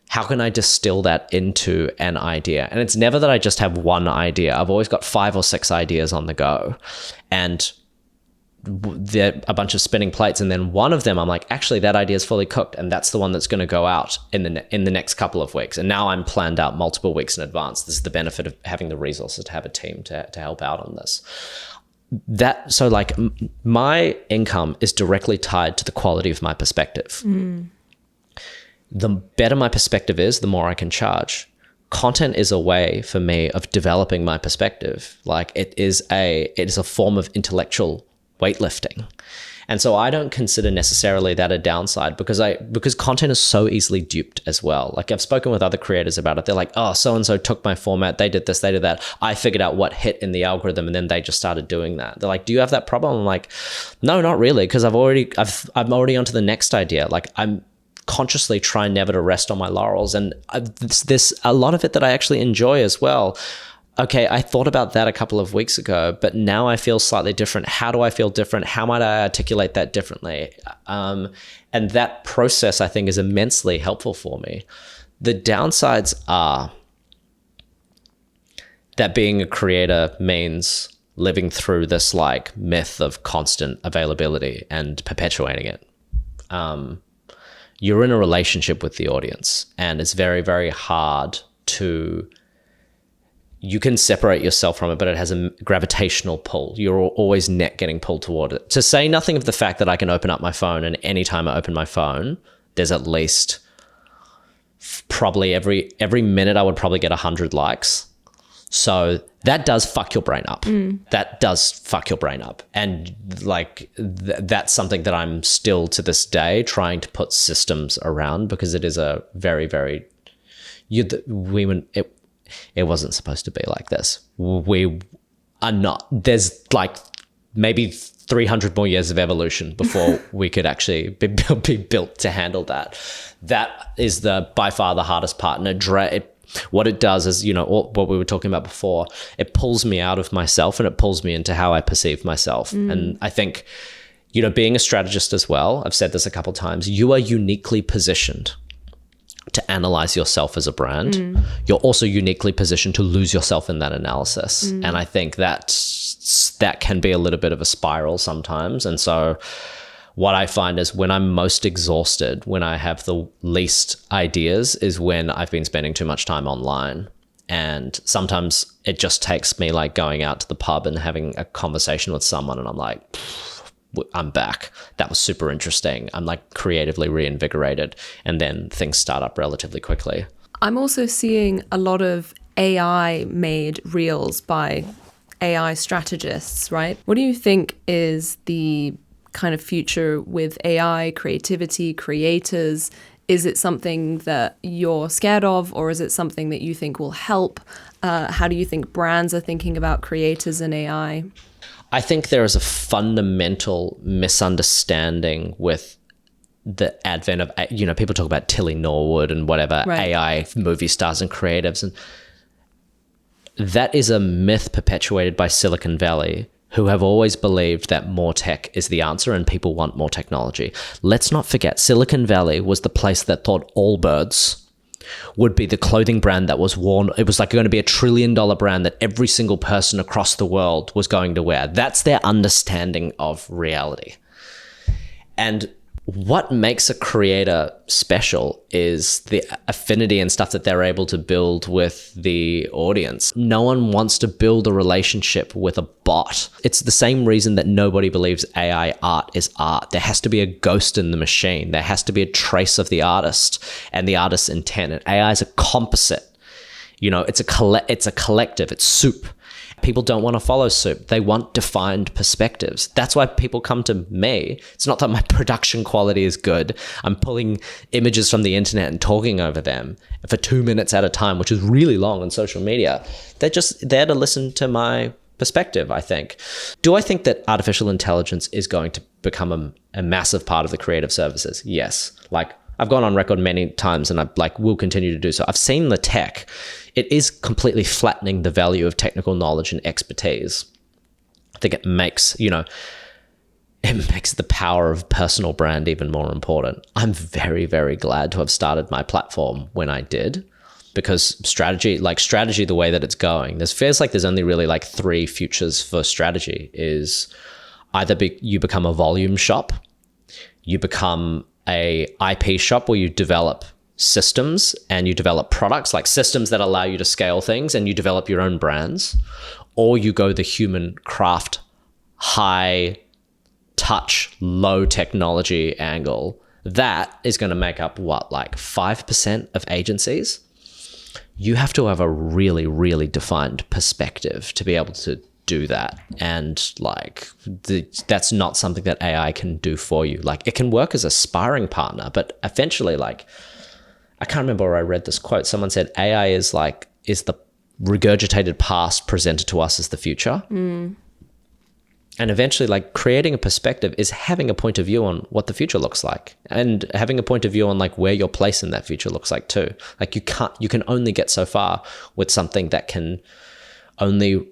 How can I distill that into an idea? And it's never that I just have one idea. I've always got 5 or 6 ideas on the go. And they're a bunch of spinning plates, and then one of them I'm like, actually that idea is fully cooked, and that's the one that's going to go out in the next couple of weeks. And now I'm planned out multiple weeks in advance. This is the benefit of having the resources to have a team to help out on this. So like, my income is directly tied to the quality of my perspective. The better my perspective is, the more I can charge. Content is a way for me of developing my perspective. Like, it is a form of intellectual weightlifting. And so I don't consider necessarily that a downside, because content is so easily duped as well. Like, I've spoken with other creators about it. They're like, oh, so-and-so took my format. They did this, they did that. I figured out what hit in the algorithm, and then they just started doing that. They're like, do you have that problem? I'm like, no, not really. Because I'm already onto the next idea. Like, I'm consciously trying never to rest on my laurels. And there's a lot of it that I actually enjoy as well. Okay, I thought about that a couple of weeks ago, but now I feel slightly different. How do I feel different? How might I articulate that differently? And that process, I think, is immensely helpful for me. The downsides are that being a creator means living through this like myth of constant availability and perpetuating it. You're in a relationship with the audience, and it's very, very hard to... You can separate yourself from it, but it has a gravitational pull. You're always getting pulled toward it. To say nothing of the fact that I can open up my phone, and anytime I open my phone, there's at least probably every minute I would probably get 100 likes. So that does fuck your brain up. That does fuck your brain up. And like, that's something that I'm still to this day trying to put systems around, because it is a very, very... It wasn't supposed to be like this. We are not. There's like maybe 300 more years of evolution before we could actually be built to handle that. That is by far the hardest part. And what it does is, what we were talking about before, it pulls me out of myself, and it pulls me into how I perceive myself. And I think, being a strategist as well, I've said this a couple of times, you are uniquely positioned to analyze yourself as a brand. You're also uniquely positioned to lose yourself in that analysis. And I think that can be a little bit of a spiral sometimes. And so what I find is, when I'm most exhausted, when I have the least ideas, is when I've been spending too much time online. And sometimes it just takes me like going out to the pub and having a conversation with someone, and I'm like, I'm back. That was super interesting. I'm like creatively reinvigorated, and then things start up relatively quickly. I'm also seeing a lot of AI made reels by AI strategists, right? What do you think is the kind of future with AI, creativity, creators? Is it something that you're scared of, or is it something that you think will help? How do you think brands are thinking about creators and AI? I think there is a fundamental misunderstanding with the advent of, people talk about Tilly Norwood and whatever, Right. AI movie stars and creatives. And that is a myth perpetuated by Silicon Valley, who have always believed that more tech is the answer and people want more technology. Let's not forget, Silicon Valley was the place that thought Allbirds would be the clothing brand that was worn. It was like going to be $1 trillion brand that every single person across the world was going to wear. That's their understanding of reality. And what makes a creator special is the affinity and stuff that they're able to build with the audience. No one wants to build a relationship with a bot. It's the same reason that nobody believes AI art is art. There has to be a ghost in the machine. There has to be a trace of the artist and the artist's intent. And AI is a composite. It's a collective. It's soup. People don't want to follow soup. They want defined perspectives. That's why people come to me. It's not that my production quality is good. I'm pulling images from the internet and talking over them for 2 minutes at a time, which is really long on social media. They're just there to listen to my perspective, I think. Do I think that artificial intelligence is going to become a massive part of the creative services? Yes. I've gone on record many times and I will continue to do so. I've seen the tech. It is completely flattening the value of technical knowledge and expertise. I think it makes, it makes the power of personal brand even more important. I'm very, very glad to have started my platform when I did, because strategy, the way that it's going, feels like there's only really 3 futures for strategy. Is either you become a volume shop, you become a IP shop where you develop systems and you develop products, like systems that allow you to scale things, and you develop your own brands, or you go the human craft, high touch, low technology angle. That is going to make up 5% of agencies. You have to have a really, really defined perspective to be able to do that. And that's not something that AI can do for you. It can work as a sparring partner, but eventually, I can't remember where I read this quote. Someone said AI is the regurgitated past presented to us as the future. And eventually, creating a perspective is having a point of view on what the future looks like, and having a point of view on where your place in that future looks like too. You can only get so far with something that can only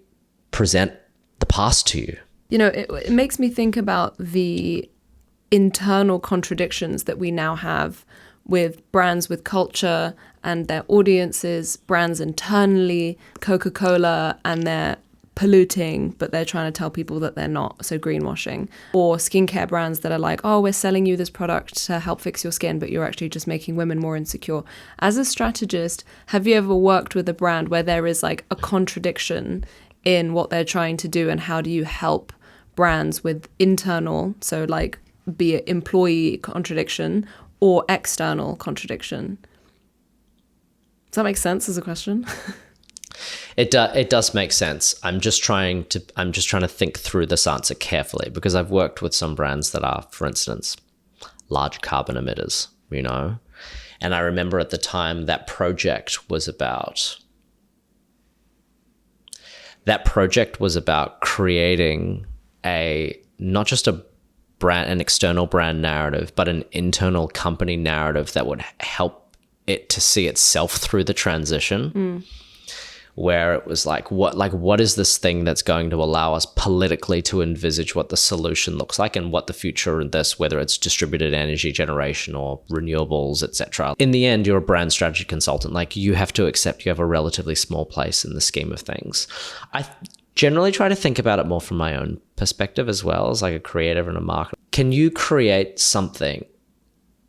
present the past to you. It makes me think about the internal contradictions that we now have with brands, with culture and their audiences, brands internally, Coca-Cola, and they're polluting, but they're trying to tell people that they're not, so greenwashing. Or skincare brands that are like, oh, we're selling you this product to help fix your skin, but you're actually just making women more insecure. As a strategist, have you ever worked with a brand where there is a contradiction in what they're trying to do, and how do you help brands with internal, so be it employee contradiction or external contradiction? Does that make sense as a question? It does make sense. I'm just trying to think through this answer carefully, because I've worked with some brands that are, for instance, large carbon emitters, and I remember at the time that project was about creating not just an external brand narrative, but an internal company narrative that would help it to see itself through the transition. Where it was what is this thing that's going to allow us politically to envisage what the solution looks like and what the future in this, whether it's distributed energy generation or renewables, etc. In the end, you're a brand strategy consultant. You have to accept you have a relatively small place in the scheme of things. I generally try to think about it more from my own perspective as well, as a creative and a marketer. Can you create something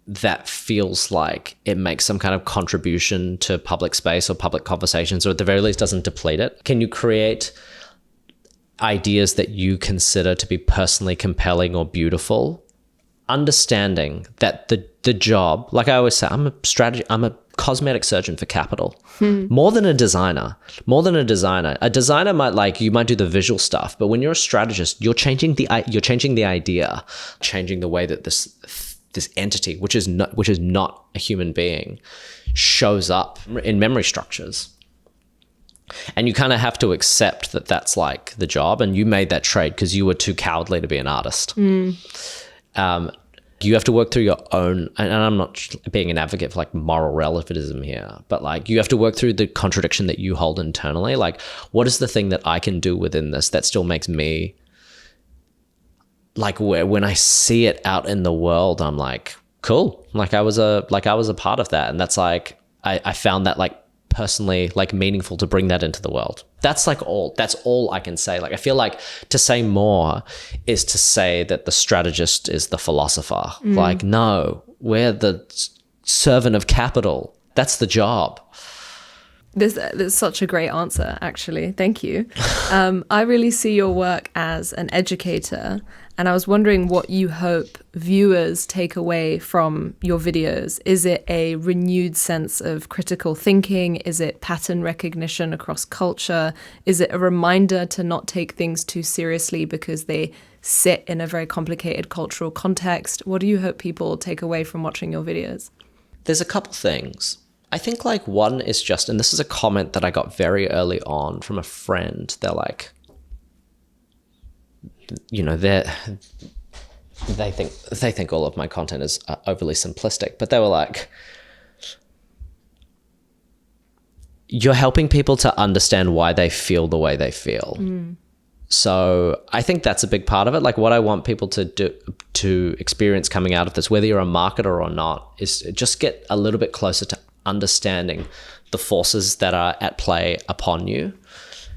that feels like it makes some kind of contribution to public space or public conversations, or at the very least doesn't deplete it? Can you create ideas that you consider to be personally compelling or beautiful? Understanding that the job, like I always say, I'm a cosmetic surgeon for capital. More than a designer. A designer might you might do the visual stuff, but when you're a strategist, you're changing the idea, changing the way that this entity, which is not a human being, shows up in memory structures. And you kind of have to accept that that's the job, and you made that trade because you were too cowardly to be an artist. you have to work through your own, and I'm not being an advocate for like moral relativism here, but like you have to work through the contradiction that you hold internally. Like, what is the thing that I can do within this that still makes me, like, where when I see it out in the world, I'm like, cool. Like I was a part of that. And that's like, I found that like personally like meaningful to bring that into the world. That's all I can say. Like, I feel like to say more is to say that the strategist is the philosopher. Like, no, we're the servant of capital. That's the job. This is such a great answer, actually. Thank you. I really see your work as an educator, and I was wondering what you hope viewers take away from your videos. Is it a renewed sense of critical thinking? Is it pattern recognition across culture? Is it a reminder to not take things too seriously because they sit in a very complicated cultural context? What do you hope people take away from watching your videos? There's a couple things. I think like one is just, and this is a comment that I got very early on from a friend. They're like, you know, they think all of my content is overly simplistic, but they were like, you're helping people to understand why they feel the way they feel. So I think that's a big part of it. Like, what I want people to do, to experience coming out of this, whether you're a marketer or not, is just get a little bit closer to understanding the forces that are at play upon you.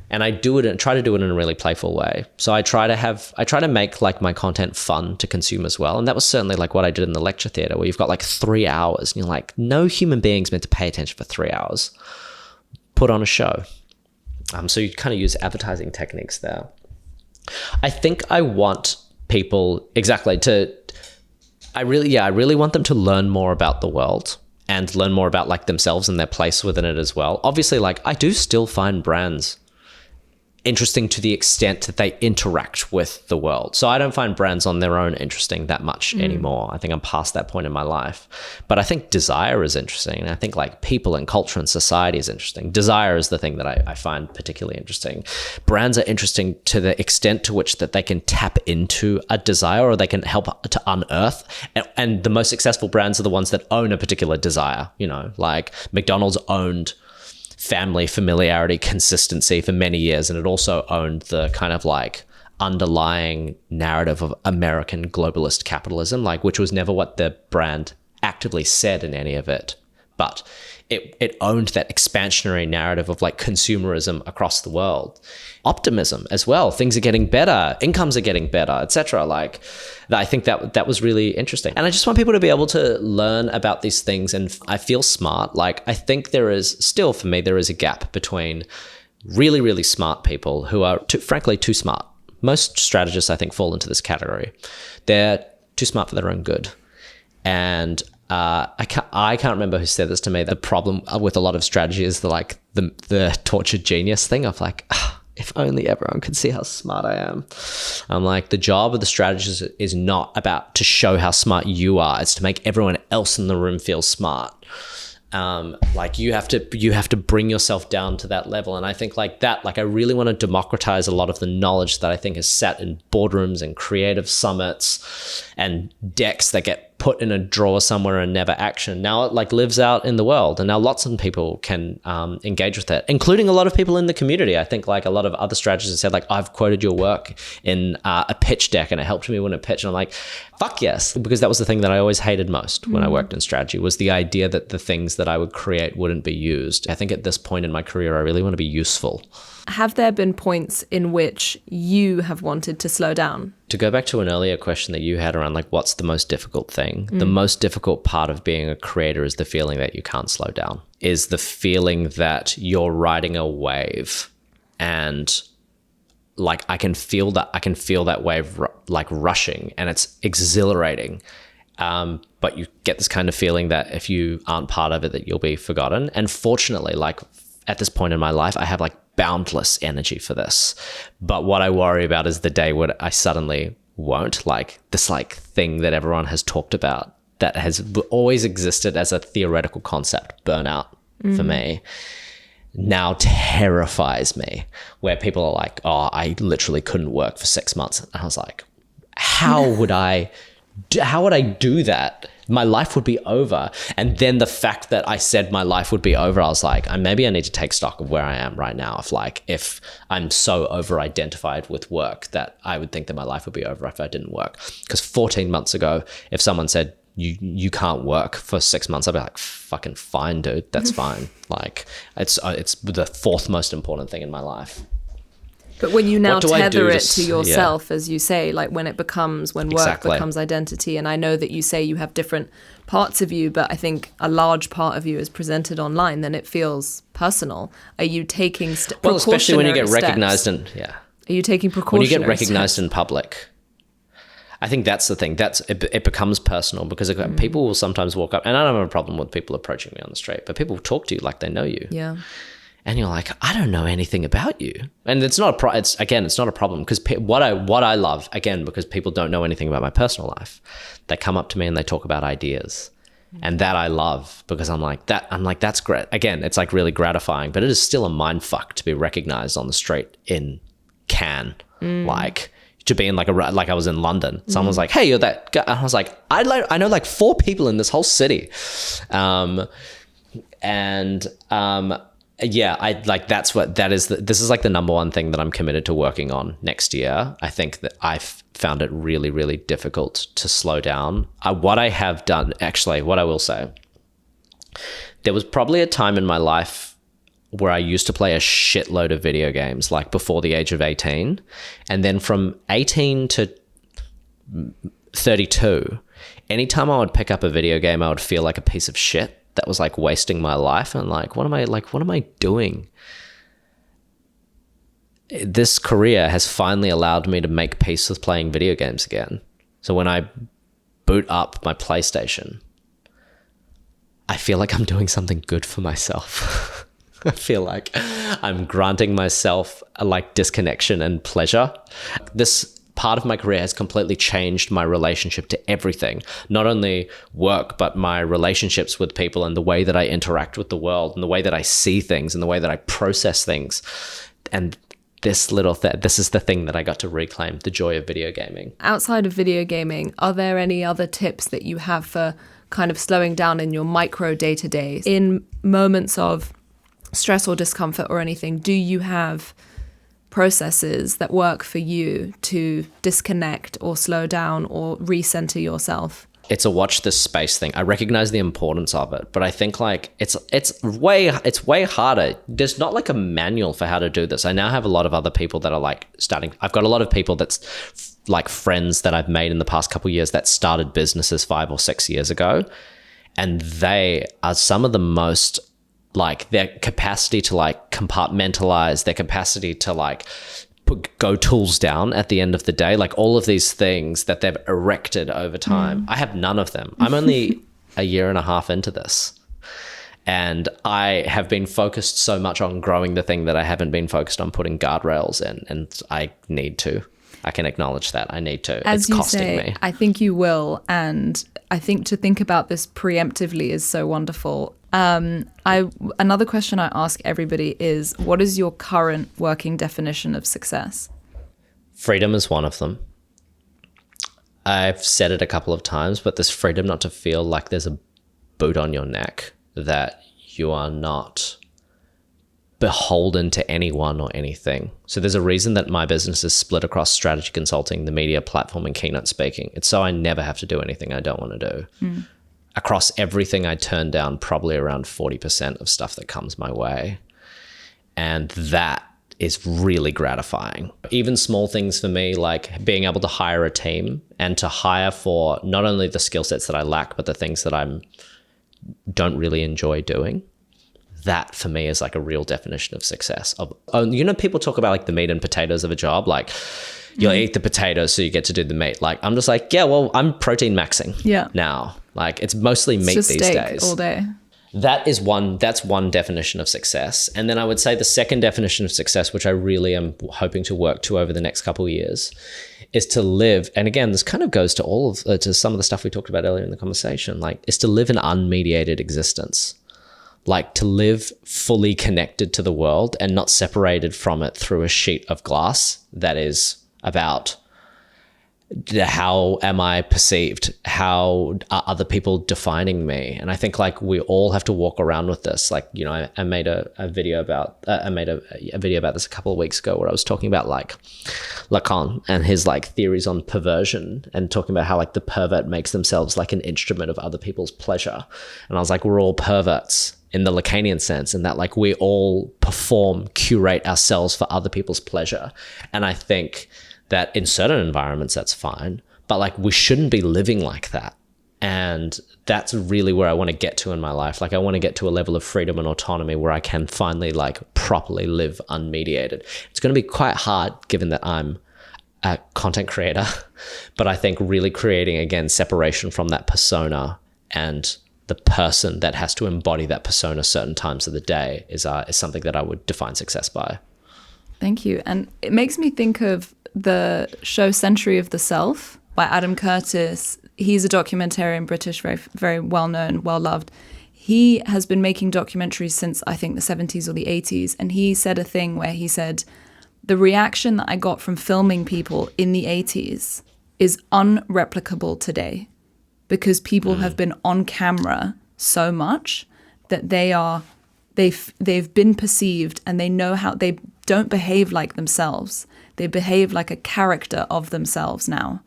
And I do it and try to do it in a really playful way. So I try to make like my content fun to consume as well. And that was certainly like what I did in the lecture theater, where you've got like 3 hours and you're like, no human being's meant to pay attention for 3 hours. Put on a show. So you kind of use advertising techniques there. I think I want people I really want them to learn more about the world and learn more about like themselves and their place within it as well. Obviously, like I do still find brands interesting to the extent that they interact with the world. So I don't find brands on their own interesting that much anymore. I think I'm past that point in my life. But I think desire is interesting. And I think like people and culture and society is interesting. Desire is the thing that I find particularly interesting. Brands are interesting to the extent to which that they can tap into a desire, or they can help to unearth. And the most successful brands are the ones that own a particular desire. You know, like McDonald's owned family, familiarity, consistency for many years. And it also owned the kind of like underlying narrative of American globalist capitalism, like, which was never what the brand actively said in any of it. But it owned that expansionary narrative of like consumerism across the world. Optimism as well. Things are getting better. Incomes are getting better, etc. Like, I think that was really interesting. And I just want people to be able to learn about these things. And I feel smart. Like, I think there is a gap between really, really smart people who are frankly too smart. Most strategists, I think, fall into this category. They're too smart for their own good. And I can't remember who said this to me. The problem with a lot of strategy is the tortured genius thing of like, if only everyone could see how smart I am. I'm like, the job of the strategist is not about to show how smart you are. It's to make everyone else in the room feel smart. Like you have to bring yourself down to that level. And I think like I really want to democratize a lot of the knowledge that I think is sat in boardrooms and creative summits and decks that get put in a drawer somewhere and never action. Now it like lives out in the world, and now lots of people can engage with it, including a lot of people in the community. I think like a lot of other strategists have said like, I've quoted your work in a pitch deck and it helped me win a pitch. And I'm like, fuck yes, because that was the thing that I always hated most when I worked in strategy, was the idea that the things that I would create wouldn't be used. I think at this point in my career, I really want to be useful. Have there been points in which you have wanted to slow down? To go back to an earlier question that you had around like, what's the most difficult thing? The most difficult part of being a creator is the feeling that you can't slow down, is the feeling that you're riding a wave, and like I can feel that wave like rushing, and it's exhilarating. But you get this kind of feeling that if you aren't part of it, that you'll be forgotten. And fortunately, like at this point in my life, I have like boundless energy for this. But what I worry about is the day when I suddenly won't, like this like thing that everyone has talked about that has always existed as a theoretical concept, burnout for me, now terrifies me, where people are like, oh, I literally couldn't work for 6 months. And I was like, how would I how would I do that? My life would be over. And then the fact that I said my life would be over, I was like, maybe I need to take stock of where I am right now. If I'm so over-identified with work that I would think that my life would be over if I didn't work. Because 14 months ago, if someone said, you can't work for 6 months, I'd be like, fucking fine, dude. That's fine. Like, it's the fourth most important thing in my life. But when you now tether it to yourself, as you say, like when work becomes identity, and I know that you say you have different parts of you, but I think a large part of you is presented online, then it feels personal. Are you taking especially when you get recognized Are you taking precautionary when you get recognized in public? I think that's the thing. It becomes personal because people will sometimes walk up, and I don't have a problem with people approaching me on the street, but people talk to you like they know you. Yeah. And you're like, I don't know anything about you. And it's not it's not a problem because what I love, again, because people don't know anything about my personal life, they come up to me and they talk about ideas. And that I love because I'm like, that's great. Again, it's like really gratifying, but it is still a mind fuck to be recognized on the street in Cannes. Like to be in like I was in London. Someone was like, hey, you're that guy. And I was like, I know like 4 people in this whole city. Yeah, I like this is like the number one thing that I'm committed to working on next year. I think that I've found it really, really difficult to slow down. What I have done, actually, what I will say, there was probably a time in my life where I used to play a shitload of video games, like before the age of 18. And then from 18 to 32, anytime I would pick up a video game, I would feel like a piece of shit that was like wasting my life. And like, what am I doing? This career has finally allowed me to make peace with playing video games again. So when I boot up my PlayStation, I feel like I'm doing something good for myself. I feel like I'm granting myself a like disconnection and pleasure. This part of my career has completely changed my relationship to everything, not only work, but my relationships with people and the way that I interact with the world and the way that I see things and the way that I process things. And this is the thing that I got to reclaim, the joy of video gaming. Outside of video gaming, are there any other tips that you have for kind of slowing down in your micro day-to-days? In moments of stress or discomfort or anything, do you have processes that work for you to disconnect or slow down or recenter yourself? It's a watch this space thing. I recognize the importance of it, but I think like it's way harder. There's not like a manual for how to do this. I now have a lot of other people that are like I've got a lot of people that's like friends that I've made in the past couple of years that started businesses 5 or 6 years ago, and they are some of the most like their capacity to like compartmentalize, their capacity to like go tools down at the end of the day, like all of these things that they've erected over time. I have none of them. I'm only a year and a half into this. And I have been focused so much on growing the thing that I haven't been focused on putting guardrails in. And I need to. I can acknowledge that. I need to. As it's you costing say, me. I think you will. And I think to think about this preemptively is so wonderful. Another question I ask everybody is, what is your current working definition of success? Freedom is one of them. I've said it a couple of times, but this freedom not to feel like there's a boot on your neck, that you are not beholden to anyone or anything. So there's a reason that my business is split across strategy consulting, the media platform, and keynote speaking. It's so I never have to do anything I don't want to do. Across everything, I turn down probably around 40% of stuff that comes my way. And that is really gratifying. Even small things for me, like being able to hire a team and to hire for not only the skill sets that I lack, but the things that I don't really enjoy doing. That for me is like a real definition of success. People talk about like the meat and potatoes of a job, like you'll eat the potatoes so you get to do the meat. Like I'm just like, yeah, well, I'm protein maxing now. Like it's mostly meat it's these steak days. All day. That's one definition of success. And then I would say the second definition of success, which I really am hoping to work to over the next couple of years, is to live. And again, this kind of goes to to some of the stuff we talked about earlier in the conversation, like is to live an unmediated existence. Like to live fully connected to the world and not separated from it through a sheet of glass that is about how am I perceived? How are other people defining me? And I think like we all have to walk around with this. Like, you know, I made a video about this a couple of weeks ago where I was talking about like Lacan and his like theories on perversion, and talking about how like the pervert makes themselves like an instrument of other people's pleasure. And I was like, we're all perverts in the Lacanian sense, and that like we all curate ourselves for other people's pleasure. And I think that in certain environments that's fine, but like we shouldn't be living like that. And that's really where I want to get to in my life. Like I want to get to a level of freedom and autonomy where I can finally like properly live unmediated. It's going to be quite hard given that I'm a content creator, but I think really creating again separation from that persona and the person that has to embody that persona certain times of the day is something that I would define success by. Thank you. And it makes me think of the show Century of the Self by Adam Curtis. He's a documentarian, British, very, very well-known, well-loved. He has been making documentaries since, I think, the 70s or the 80s. And he said a thing where he said, the reaction that I got from filming people in the 80s is unreplicable today, because people have been on camera so much that they've been perceived, and they know how they don't behave like themselves. They behave like a character of themselves now.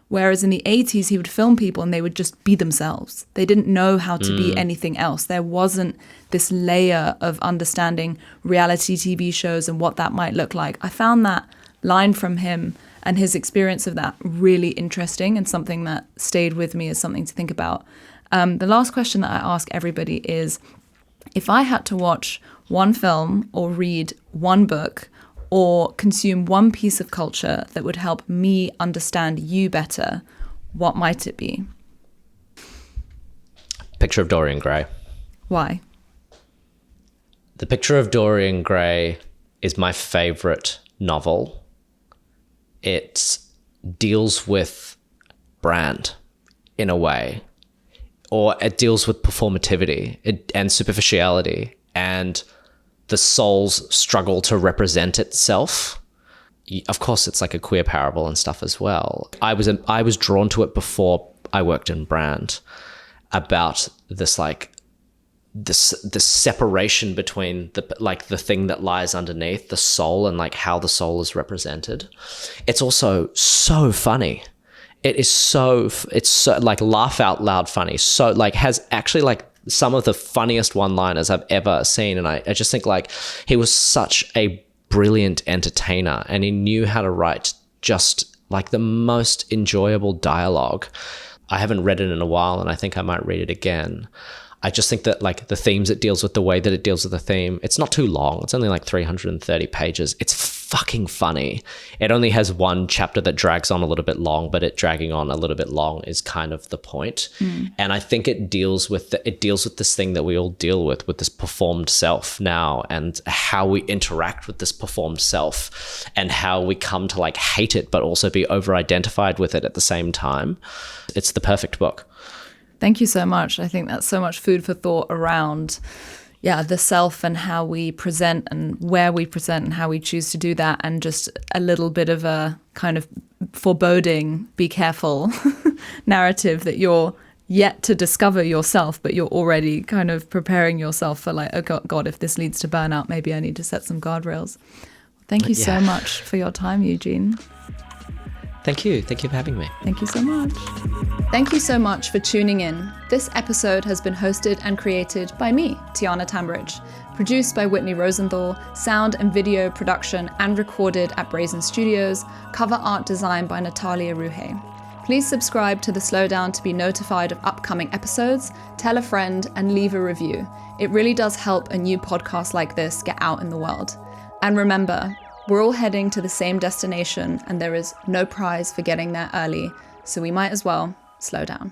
Whereas in the 80s, he would film people and they would just be themselves. They didn't know how to be anything else. There wasn't this layer of understanding reality TV shows and what that might look like. I found that line from him and his experience of that really interesting, and something that stayed with me as something to think about. The last question that I ask everybody is, if I had to watch one film or read one book or consume one piece of culture that would help me understand you better, what might it be? Picture of Dorian Gray. Why? The Picture of Dorian Gray is my favorite novel. It deals with brand in a way, or it deals with performativity and superficiality and the soul's struggle to represent itself. Of course, it's like a queer parable and stuff as well. I was drawn to it before I worked in brand, about this like this separation between the thing that lies underneath the soul and like how the soul is represented. It's also so funny. It's so like laugh out loud funny. So like has actually like some of the funniest one-liners I've ever seen. And I just think like he was such a brilliant entertainer, and he knew how to write just like the most enjoyable dialogue. I haven't read it in a while, and I think I might read it again. I just think that like the themes it deals with, the way that it deals with the theme, it's not too long. It's only like 330 pages. It's fucking funny. It only has one chapter that drags on a little bit long, but it dragging on a little bit long is kind of the point. And I think it deals with this thing that we all deal with this performed self now, and how we interact with this performed self, and how we come to like hate it, but also be over-identified with it at the same time. It's the perfect book. Thank you so much. I think that's so much food for thought around, the self and how we present and where we present and how we choose to do that, and just a little bit of a kind of foreboding, be careful narrative that you're yet to discover yourself, but you're already kind of preparing yourself for like, oh God, if this leads to burnout, maybe I need to set some guardrails. Thank you so much for your time, Eugene. Thank you. Thank you for having me. Thank you so much. Thank you so much for tuning in. This episode has been hosted and created by me, Tiana Tambridge, produced by Whitney Rosenthal, sound and video production and recorded at Brazen Studios, cover art design by Natalia Ruhe. Please subscribe to The Slowdown to be notified of upcoming episodes, tell a friend, and leave a review. It really does help a new podcast like this get out in the world. And remember, we're all heading to the same destination, and there is no prize for getting there early, so we might as well slow down.